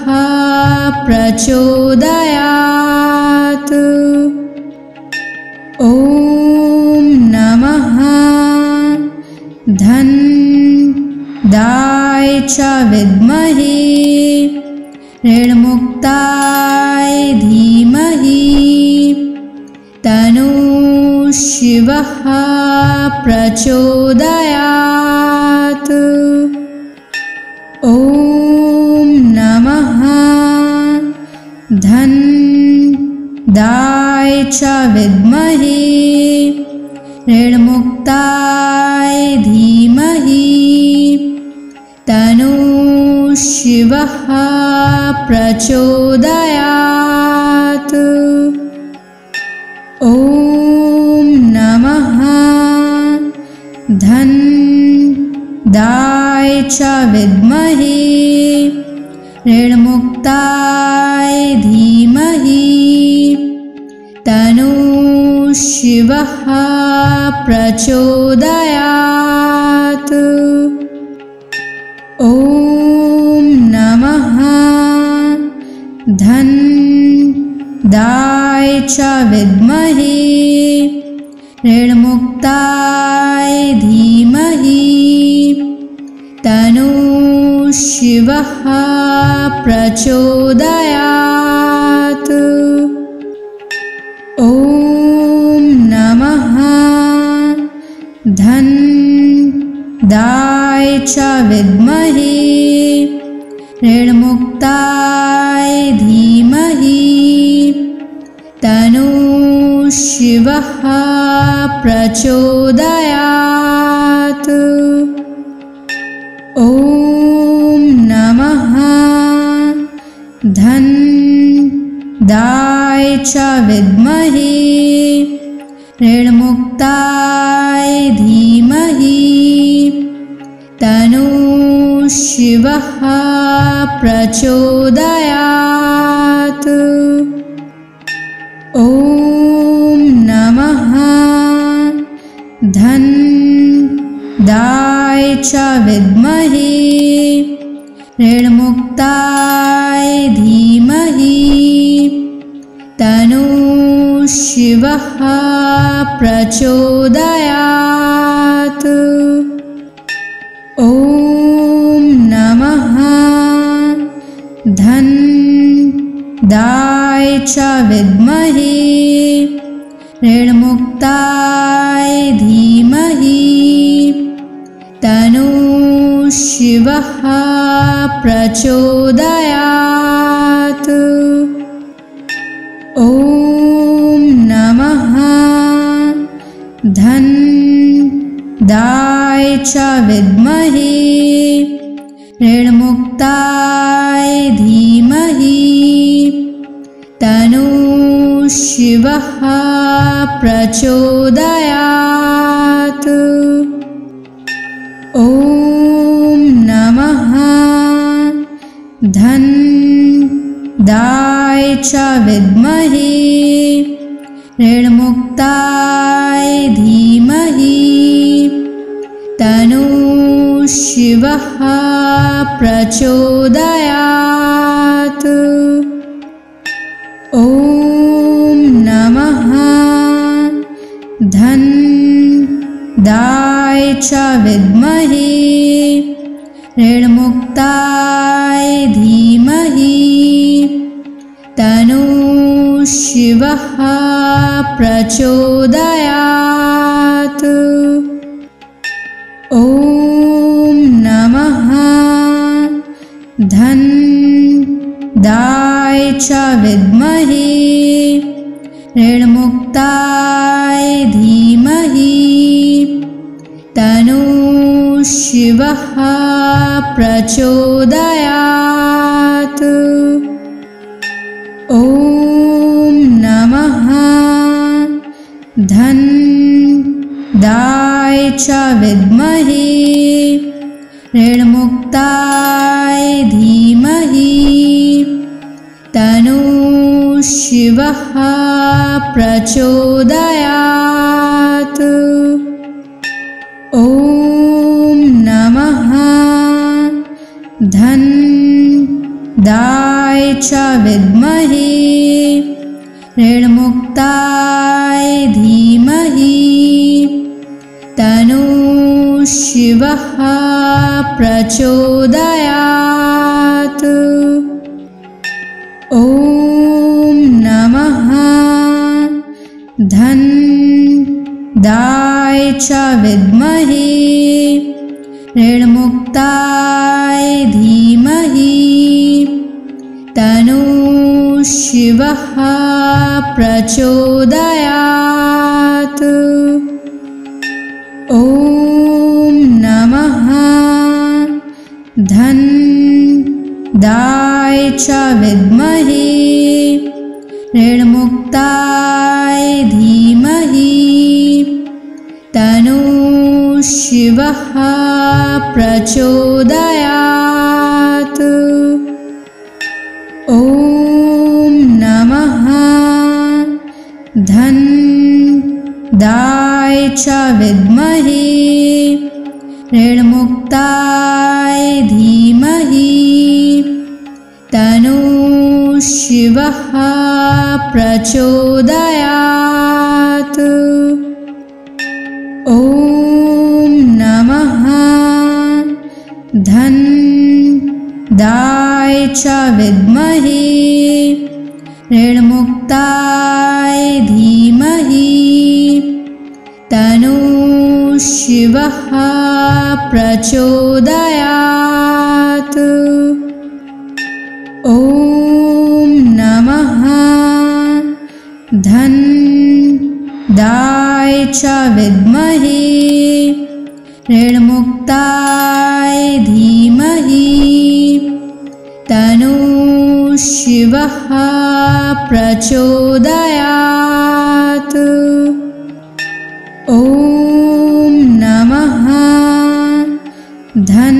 प्रचोदयात्। ॐ नमः धन्दाय च विद्महे ऋणमुक्ताय धीमहि तन्नो शिवः प्रचोदयात्। ॐ नमः धन्दाय च विद्महे ऋणमुक्ताय धीमहि तन्नो शिवः प्रचोदयात्। ॐ नमः धन्दाय च विद्महे ऋणमुक्ताय धीमहि तन्नो शिवः प्रचोदयात्। ॐ नमः धन्दाय च विद्महे ऋणमुक्ताय धीमहि तन्नो शिवः प्रचोदयात्। ॐ नमः धन्दाय च विद्महे ऋणमुक्ताय धीमहि तन्नो शिवः प्रचोदयात्। ॐ नमः धन्दाय च विद्महे ऋणमुक्ताय धीमहि तन्नो शिवः प्रचोदयात्। ॐ नमः धन्दाय च विद्महे ऋणमुक्ताय धीमहि तन्नो शिवः प्रचोदयात्। ॐ नमः दाय च विद्महे ऋणमुक्ताय धीमहि तन्नो शिवः प्रचोदयात्। ॐ नमः धन दाय च विद्महे ऋणमुक्ताय धीमहि तन्नो शिवः प्रचोदयात्। ॐ नमः धन दाय च विद्महे ऋणमुक्ताय धीमहि तन्नो शिवः प्रचोदयात्। ॐ नमः धन दाय च विद्महे ऋणमुक्ताय धीमहि तन्नो शिवः प्रचोदयात्। ॐ नमः धन दाय च विद्महे ऋणमुक्ताय धीमहि तन्नो शिवः प्रचोदयात्। ॐ नमः धन दाय च विद्महे ऋणमुक्ताय धीमहि तन्नो शिवः प्रचोदयात्। ॐ नमः धन दाय च विद्महे ऋणमुक्ताय धीमहि तन्नो शिवः प्रचोदयात्। ॐ नमः धन दाय च विद्महे ऋणमुक्ताय धीमहि तन्नो शिवः प्रचोदयात्। ॐ नमः धन दाय च विद्महे ऋणमुक्ताय धीमहि तन्नो शिवः प्रचोदयात्। ॐ नमः धन दाय च विद्महे ऋणमुक्ताय धीमहि तन्नो शिवः प्रचोदयात्। ॐ नमः धन दाय च विद्महे ऋणमुक्ताय धीमहि तन्नो शिवः प्रचोदयात्। ॐ नमः धन दाय च विद्महे ऋणमुक्ताय धीमहि तन्नो शिवः प्रचोदयात्। ॐ नमः धन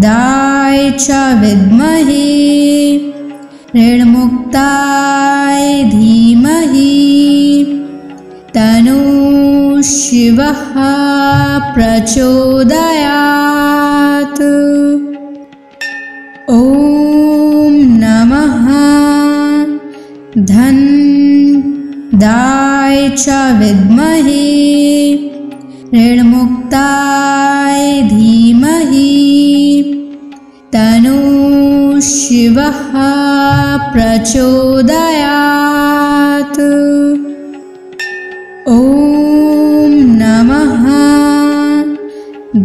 दाय च विद्महे ऋणमुक्ताय धीमहि तन्नो शिवः प्रचोदयात्। ॐ नमः धन दाय च विद्महे ऋणमुक्ताय धीमहि तन्नो शिवः प्रचोदयात्। ॐ नमः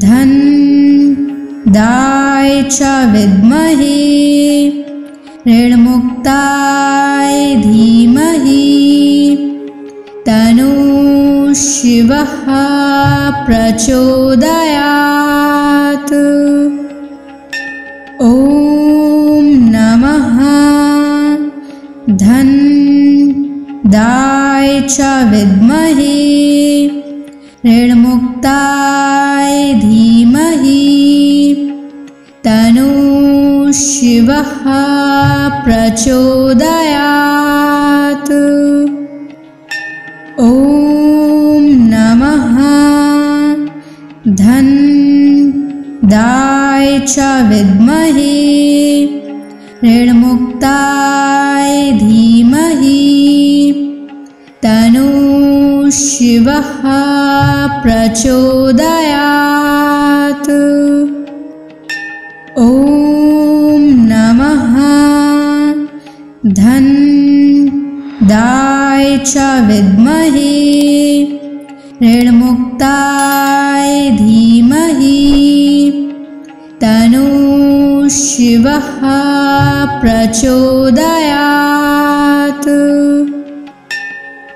धन्दाय च विद्महे ऋणमुक्ताय धीमहि तन्नो शिवः प्रचोदयात्। ॐ नमः धन्दाय च विद्महे ऋणमुक्ताय धीमहि तन्नो शिवः प्रचोदयात्। ॐ नमः धन्दाय च विद्महे ऋणमुक्ताय धीमहि तन्नो शिवः प्रचोदयात्। ॐ नमः धन्दाय च विद्महे ऋणमुक्ताय धीमहि तन्नो शिवः प्रचोदयात्।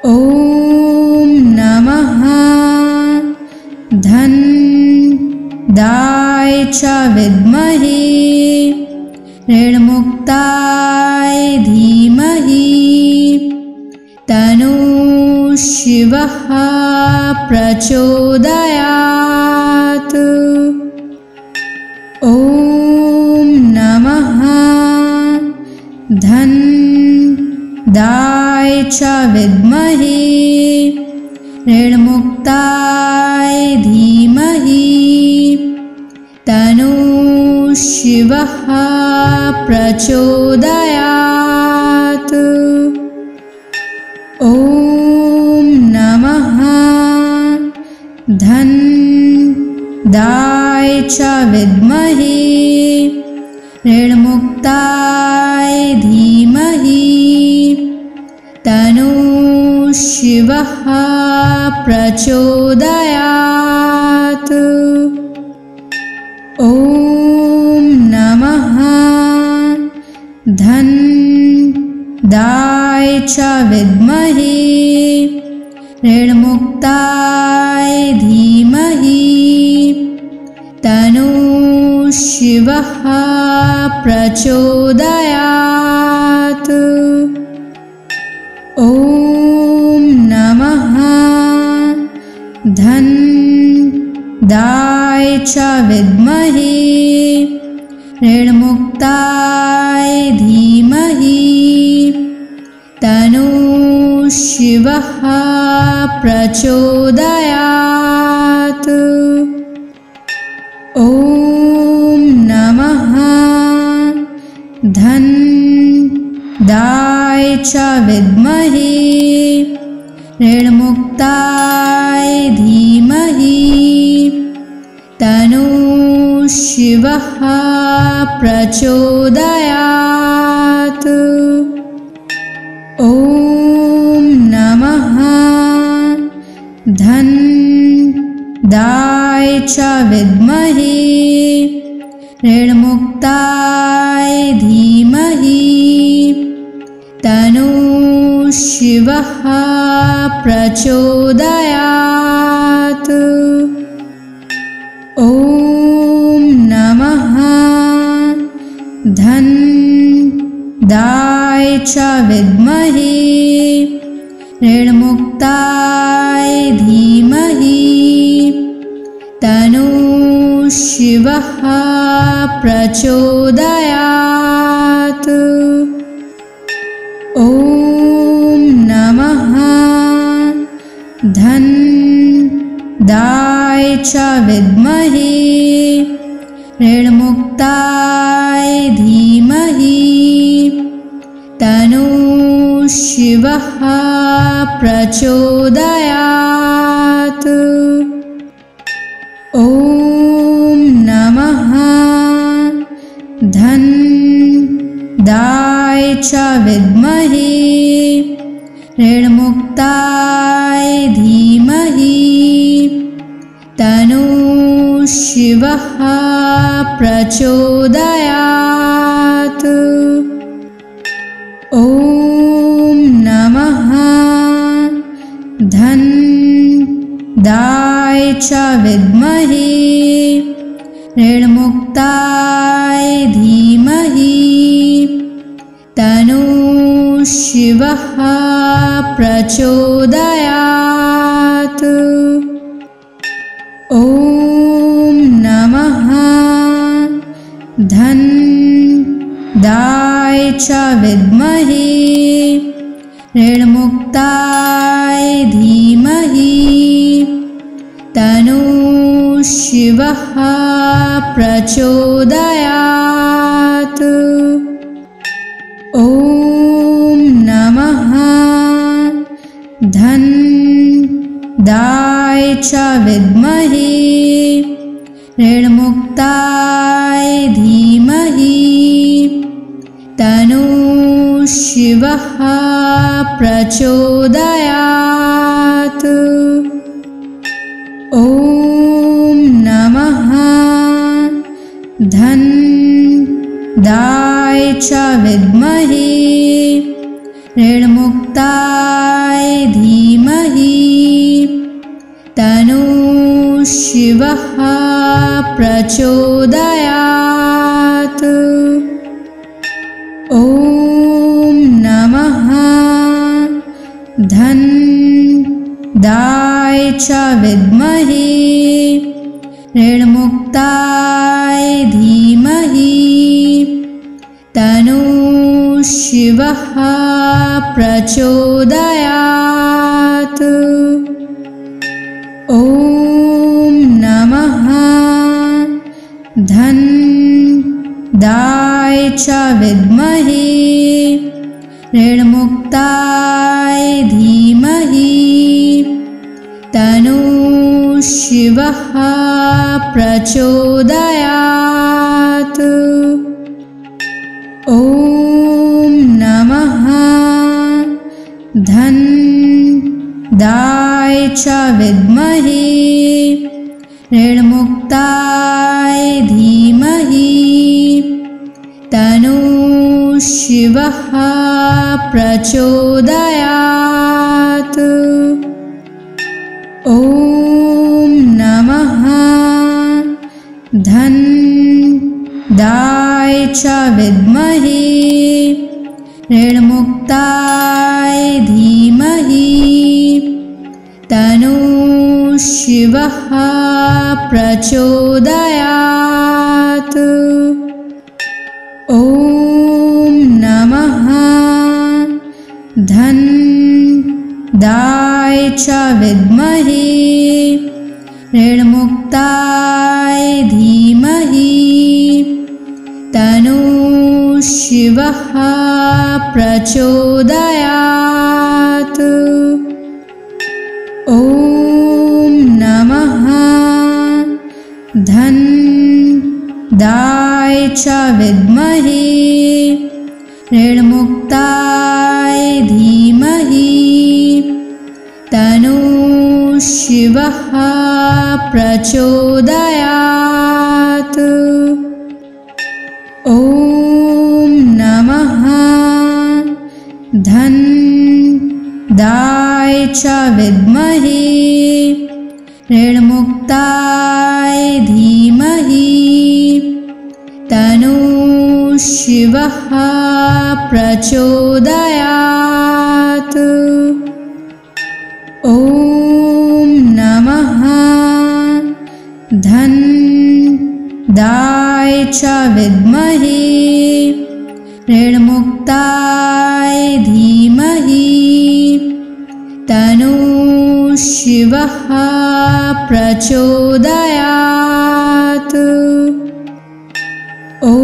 ॐ नमः धन्दाय च विद्महे ऋणमुक्ताय धीमहि तन्नो शिवः प्रचोदयात्। ॐ नमः धन्दाय च विद्महे ऋणमुक्ताय धीमहि तन्नो शिवः प्रचोदयात्। ॐ नमः धन्दाय च विद्महे ऋणमुक्ताय धीमहि तन्नो शिवः प्रचोदयात्। ॐ नमः धन्दाय च विद्महे ऋणमुक्ताय धीमहि तन्नो शिवः प्रचोदयात्। ॐ नमः धन्दाय च विद्महे ऋणमुक्ताय धीमहि तन्नो शिवः प्रचोदयात्। ॐ नमः धन्दाय च विद्महे ऋणमुक्ताय धीमहि तन्नो शिवः प्रचोदयात्। ॐ नमः धन्दाय च विद्महे ऋणमुक्ताय धीमहि तन्नो शिवः प्रचोदयात्। ॐ नमः धन्दाय च विद्महे ऋणमुक्ताय धीमहि तन्नो शिवः प्रचोदयात्। ॐ नमः धन्दाय च विद्महे ऋणमुक्ताय धीमहि तन्नो शिवः प्रचोदयात्। ॐ नमः धन्दाय च विद्महे ऋणमुक्ताय धीमहि तन्नः शिवः प्रचोदयात्। ॐ नमः धनदाय च विद्महे ऋणमुक्ताय धीमहि तन्नः शिवः प्रचोदयात्। ॐ नमः धनदाय च विद्महे ऋणमुक्ताय धीमहि तन्नः शिवः प्रचोदयात्। ॐ नमः धनदाय च विद्महे ऋणमुक्ताय धीमहि तन्नः शिवः प्रचोदयात्। ॐ नमः धनदाय च विद्महे ऋणमुक्ताय धीमहि तन्नः शिवः प्रचोदयात्। ॐ नमः धनदाय च विद्महे ऋणमुक्ताय धीमहि तन्नः शिवः प्रचोदयात्। ॐ नमः धनदाय च विद्महे ऋणमुक्ताय धीमहि तन्नः शिवः प्रचोदयात्। ॐ नमः धनदाय च विद्महे ऋणमुक्ताय धीमहि तन्नः शिवः प्रचोदयात्। ॐ नमः धनदाय च विद्महे ऋणमुक्ताय धीमहि तन्नः शिवः प्रचोदयात्। ॐ नमः धनदाय च विद्महे ऋणमुक्ताय धीमहि तन्नः शिवः प्रचोदयात्। ॐ नमः धनदाय च विद्महे ऋणमुक्ताय धीमहि तन्नः शिवः प्रचोदयात्। ॐ नमः धनदाय च विद्महे ऋणमुक्ताय धीमहि तन्नः शिवः प्रचोदयात्। ॐ नमः धनदाय च विद्महे ऋणमुक्ताय धीमहि तन्नः शिवः प्रचोदयात्। ॐ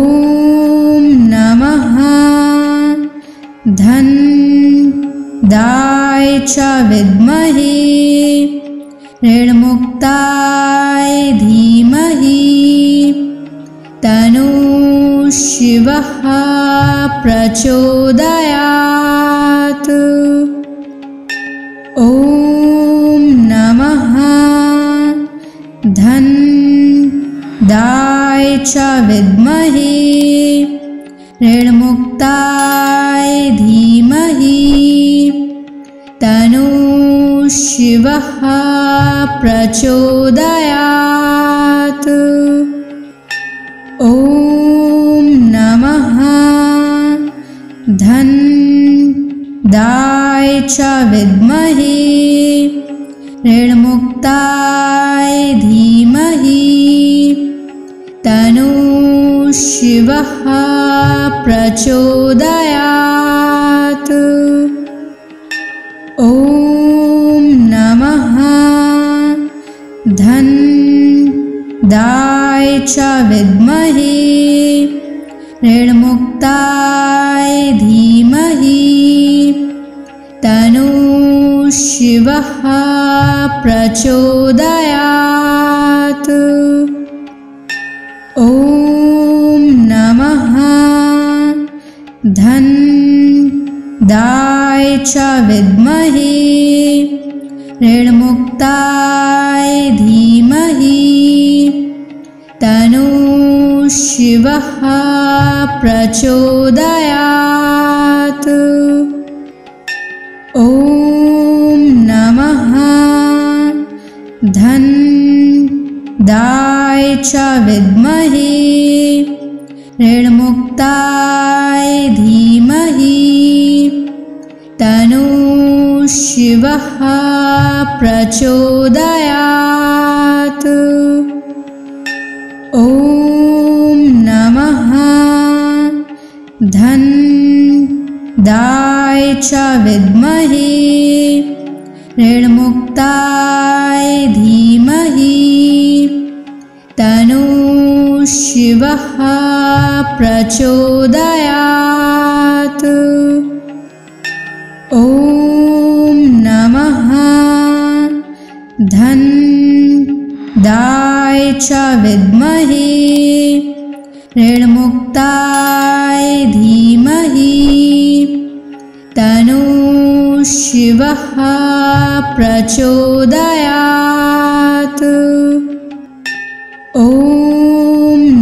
नमः धनदाय च विद्महे ऋणमुक्ताय धीमहि तन्नः शिवः प्रचोदयात्। ॐ नमः धन्दाय च विद्महे ऋणमुक्ताय धीमहि तन्नो शिवः प्रचोदयात्। ॐ नमः धन्दाय च विद्महे ऋणमुक्ताय धीमहि तन्नो शिवः प्रचोदयात्। ॐ नमः धन्दाय च विद्महे ऋणमुक्ताय धीमहि तन्नो शिवः प्रचोदयात्। ॐ नमः धन्दाय च विद्महे ऋणमुक्ताय धीमहि तन्नो शिवः प्रचोदयात्। ॐ नमः धन्दाय च विद्महे ऋणमुक्ताय धीमहि तन्नो शिवः प्रचोदयात्। ॐ नमः धन्दाय च विद्महे ऋणमुक्ताय धीमहि तन्नो शिवः प्रचोदयात्। ॐ नमः धन्दाय च विद्महे ऋणमुक्ताय धीमहि तन्नो शिवः प्रचोदयात्। ॐ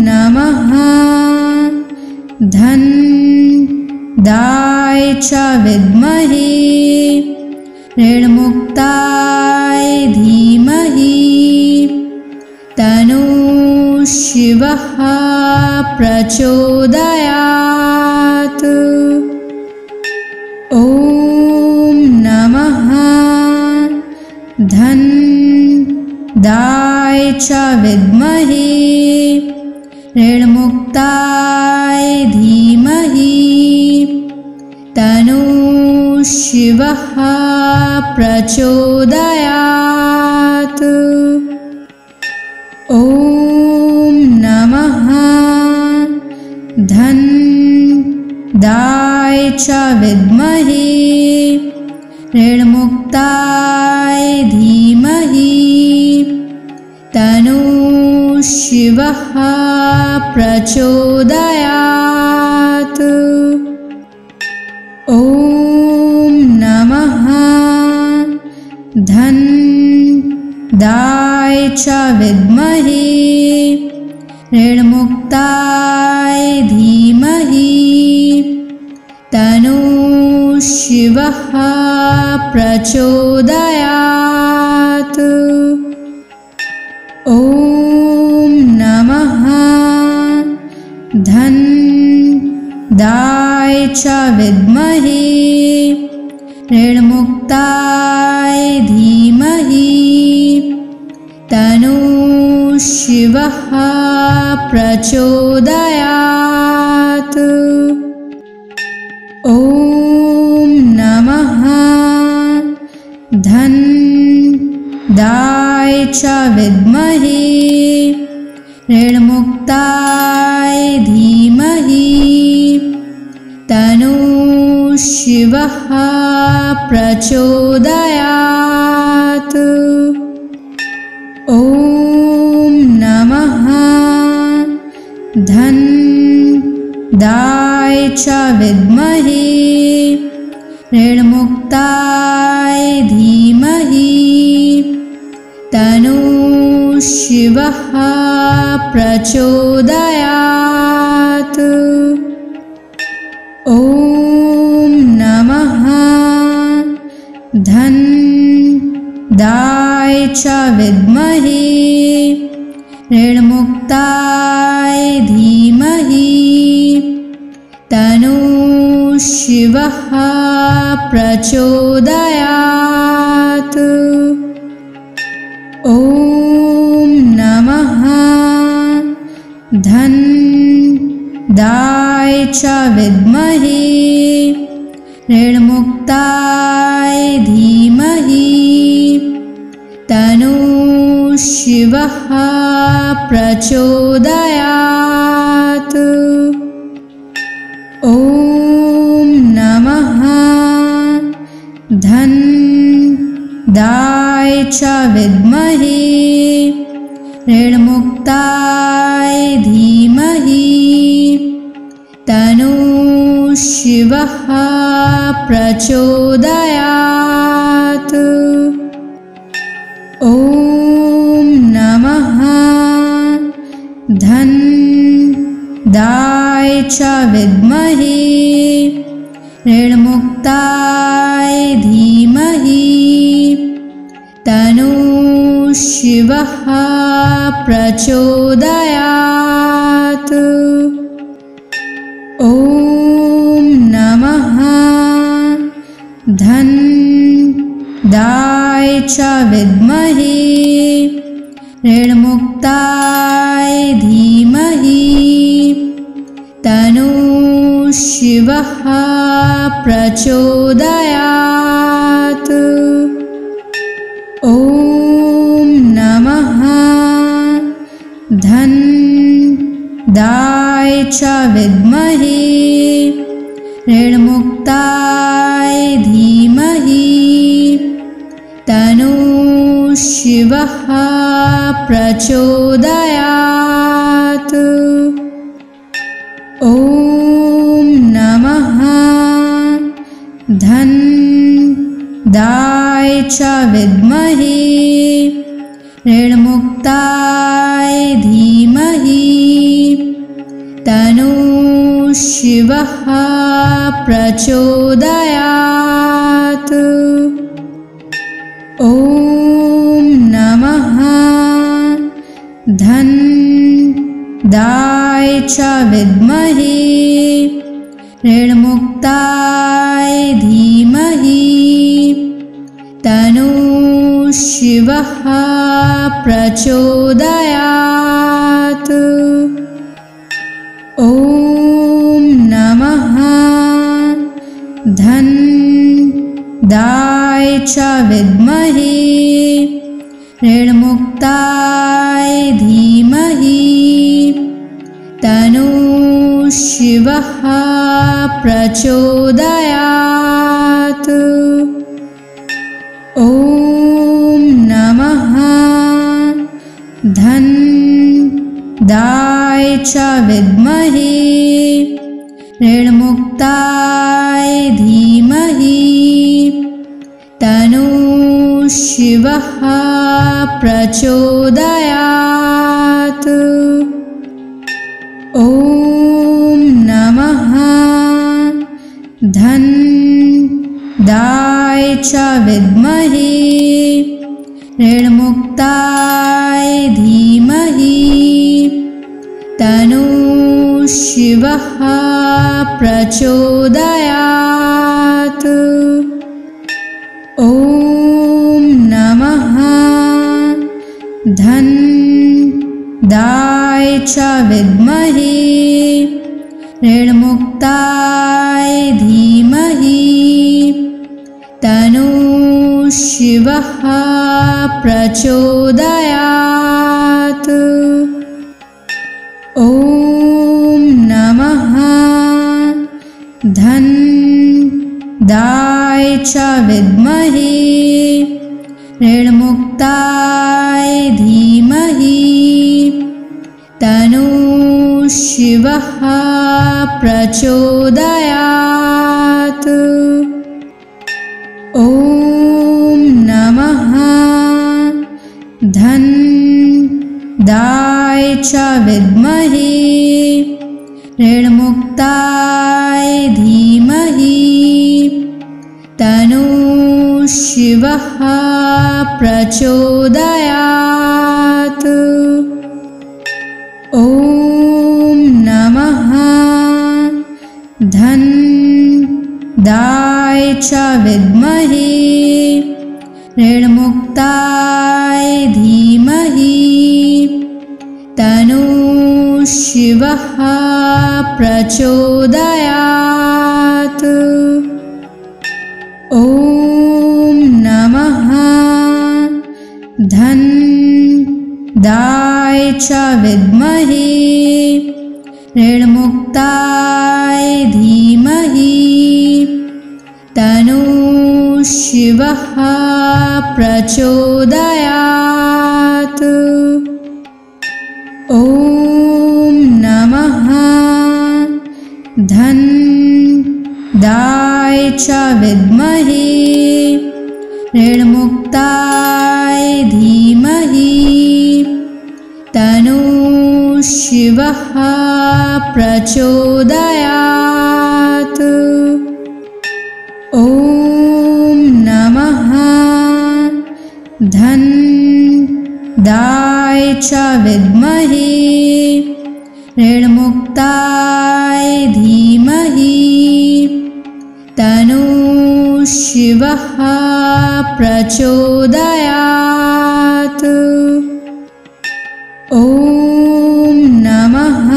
नमः धन्दाय च विद्महे ऋणमुक्ताय धीमहि तन्नो शिवः प्रचोदयात्। ॐ नमः धन्दाय च विद्महे ऋणमुक्ताय धीमहि तन्नो शिवः प्रचोदयात्। ॐ नमः धन्दाय च विद्महे ऋणमुक्ताय धीमहि तन्नो शिवः प्रचोदयात्। ॐ नमः धन्दाय च विद्महे ऋणमुक्ताय धीमहि तन्नो शिवः प्रचोदयात्। ॐ नमः धन्दाय च विद्महे ऋणमुक्ताय धीमहि तन्नो शिवः प्रचोदयात्। ॐ नमः धन्दाय च विद्महे ऋणमुक्ताय धीमहि तन्नो शिवः प्रचोदयात्। ॐ नमः दाय च विद्महे ऋणमुक्ताय धीमहि तन्नो शिवः प्रचोदयात्। ॐ नमः धन दाय च विद्महे ऋणमुक्ताय धीमहि तन्नो शिवः प्रचोदयात्। ॐ नमः धन दाय च विद्महे ऋणमुक्ताय धीमहि तन्नो शिवः प्रचोदयात्। ॐ नमः धन दाय च विद्महे ऋणमुक्ताय धीमहि तन्नो शिवः प्रचोदयात्। ॐ नमः धन दाय च विद्महे ऋणमुक्ताय धीमहि तन्नो शिवः प्रचोदयात्। ॐ नमः धन दाय च विद्महे ऋणमुक्ताय धीमहि तन्नो शिवः प्रचोदयात्। ॐ नमः धन दाय च विद्महे ऋणमुक्ताय धीमहि तन्नो शिवः प्रचोदयात्। ॐ नमः धन दाय च विद्महे ऋणमुक्ताय धीमहि तन्नो शिवः प्रचोदयात्। ॐ नमः धन दाय च विद्महे ऋणमुक्ताय धीमहि तन्नो शिवः प्रचोदयात्। ॐ नमः धन दाय च विद्महे ऋणमुक्ताय धीमहि तन्नो शिवः प्रचोदयात्। ॐ नमः धन दाय च विद्महे ऋणमुक्ताय धीमहि तन्नो शिवः प्रचोदयात्। ॐ नमः धन दाय च विद्महे ऋणमुक्ताय धीमहि तन्नो शिवः प्रचोदयात्। ॐ नमः धन दाय च विद्महे ऋणमुक्ताय धीमहि तन्नो शिवः प्रचोदयात्। ॐ नमः धन दाय च विद्महे ऋणमुक्ताय धीमहि तन्नो शिवः प्रचोदयात्। ॐ नमः धन्दाय च विद्महे ऋणमुक्ताय धीमहि तन्नो शिवः प्रचोदयात्। ॐ नमः धन्दाय च विद्महे ऋणमुक्ताय धीमहि तन्नो शिवः प्रचोदयात्। ॐ नमः धन्दाय च विद्महे ऋणमुक्ताय धीमहि तन्नो शिवः प्रचोदयात्। ॐ नमः धन्दाय च विद्महे ऋणमुक्ताय धीमहि तन्नो शिवः प्रचोदयात्। ॐ नमः धन्दाय च विद्महे ऋणमुक्ताय धीमहि तन्नो शिवः प्रचोदयात्। ॐ नमः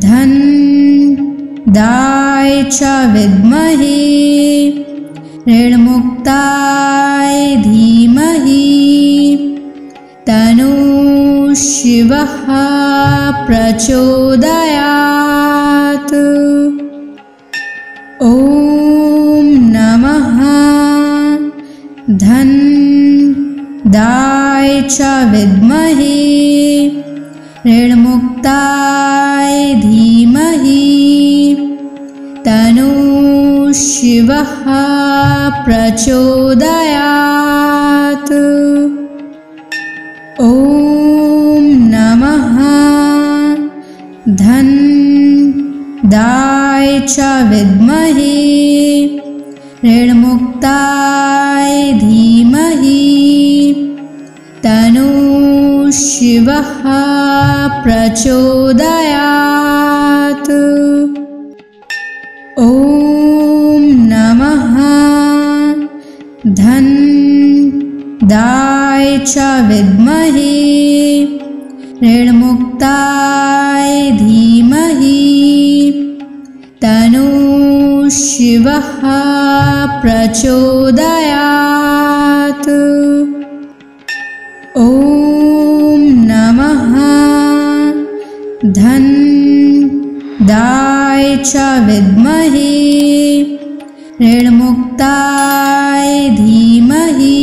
धन्दाय च विद्महे ऋणमुक्ताय धीमहि तन्नो शिवः प्रचोदयात्। ॐ नमः धन्दाय च विद्महे ऋणमुक्ताय धीमहि तन्नो शिवः प्रचोदयात्। ॐ नमः धन्दाय च विद्महे ऋणमुक्ताय धीमहि तन्नो शिवः प्रचोदयात्। ॐ नमः धन्दाय च विद्महे ऋणमुक्ताय धीमहि तन्नो शिवः प्रचोदयात्। ॐ नमः धन्दाय च विद्महे ऋणमुक्ताय धीमहि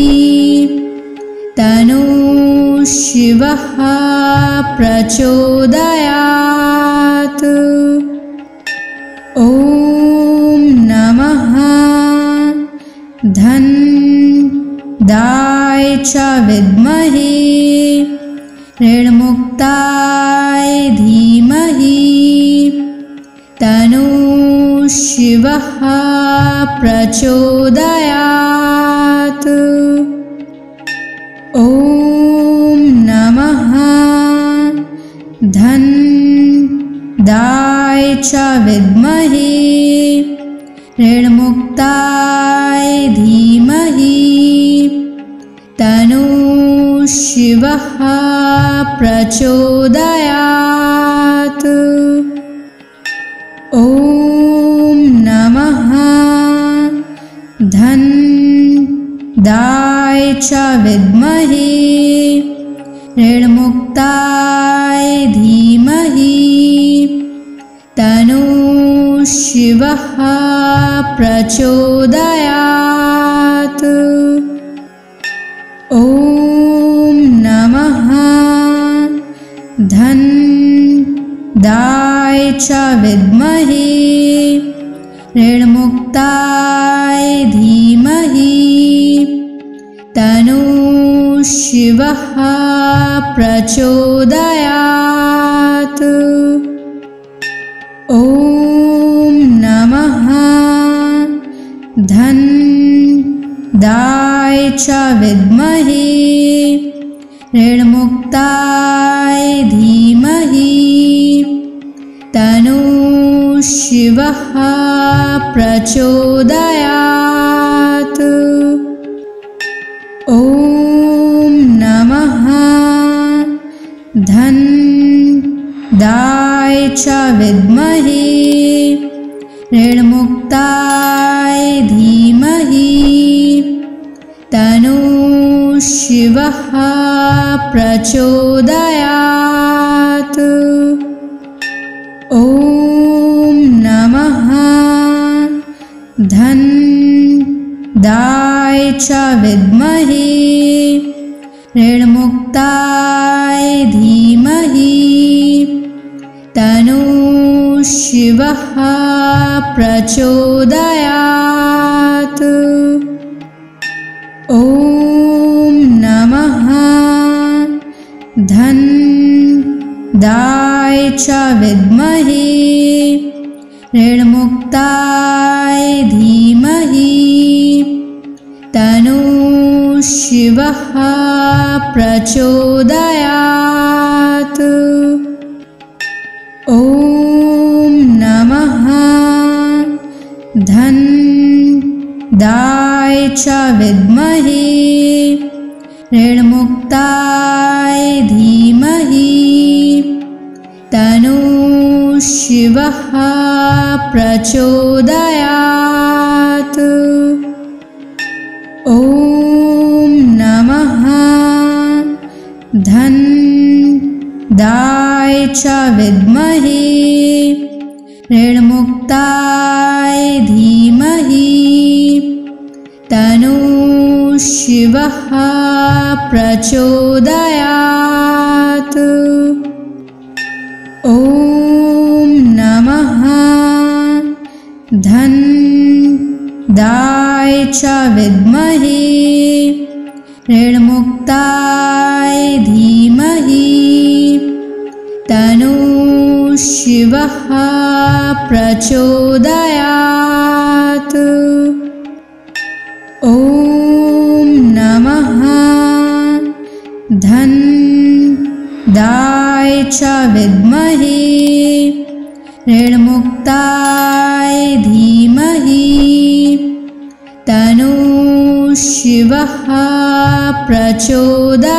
तन्नो शिवः प्रचोदयात्। ॐ नमः धन्दाय च विद्महे ऋणमुक्ताय धीमहि तन्नो शिवः प्रचोदयात्। ॐ नमः धन्दाय च विद्महे ऋणमुक्ताय धीमहि तन्नो शिवः प्रचोदयात्। ॐ नमः धन्दाय च विद्महे ऋणमुक्ताय धीमहि तन्नो शिवः प्रचोदयात्। ॐ नमः धन्दाय च विद्महे ऋणमुक्ताय धीमहि तन्नो शिवः प्रचोदयात्। ॐ नमः धन्दाय च विद्महे ऋणमुक्ताय धीमहि तन्नो शिवः प्रचोदयात्। ॐ नमः धन्दाय च विद्महे ऋणमुक्ताय धीमहि तन्नो शिवः प्रचोदयात्। ॐ नमः धन्दाय च विद्महे ऋणमुक्ताय धीमहि तन्नो शिवः प्रचोदयात्। ॐ नमः धन्दाय च विद्महे ऋणमुक्ताय धीमहि तन्नो शिवः प्रचोदयात्। ॐ नमः धन्दाय च विद्महे ऋणमुक्ताय धीमहि तन्नो शिवः प्रचोदयात्। ॐ नमः धन्दाय च विद्महे ऋणमुक्ताय धीमहि तन्नो शिवः प्रचोदयात्। ॐ नमः धन्दाय च विद्महे ऋणमुक्ताय धीमहि तन्नो शिवः प्रचोदयात्। ॐ नमः धन्दाय च विद्महे ऋणमुक्ताय धीमहि तन्नो शिवः प्रचोदयात्।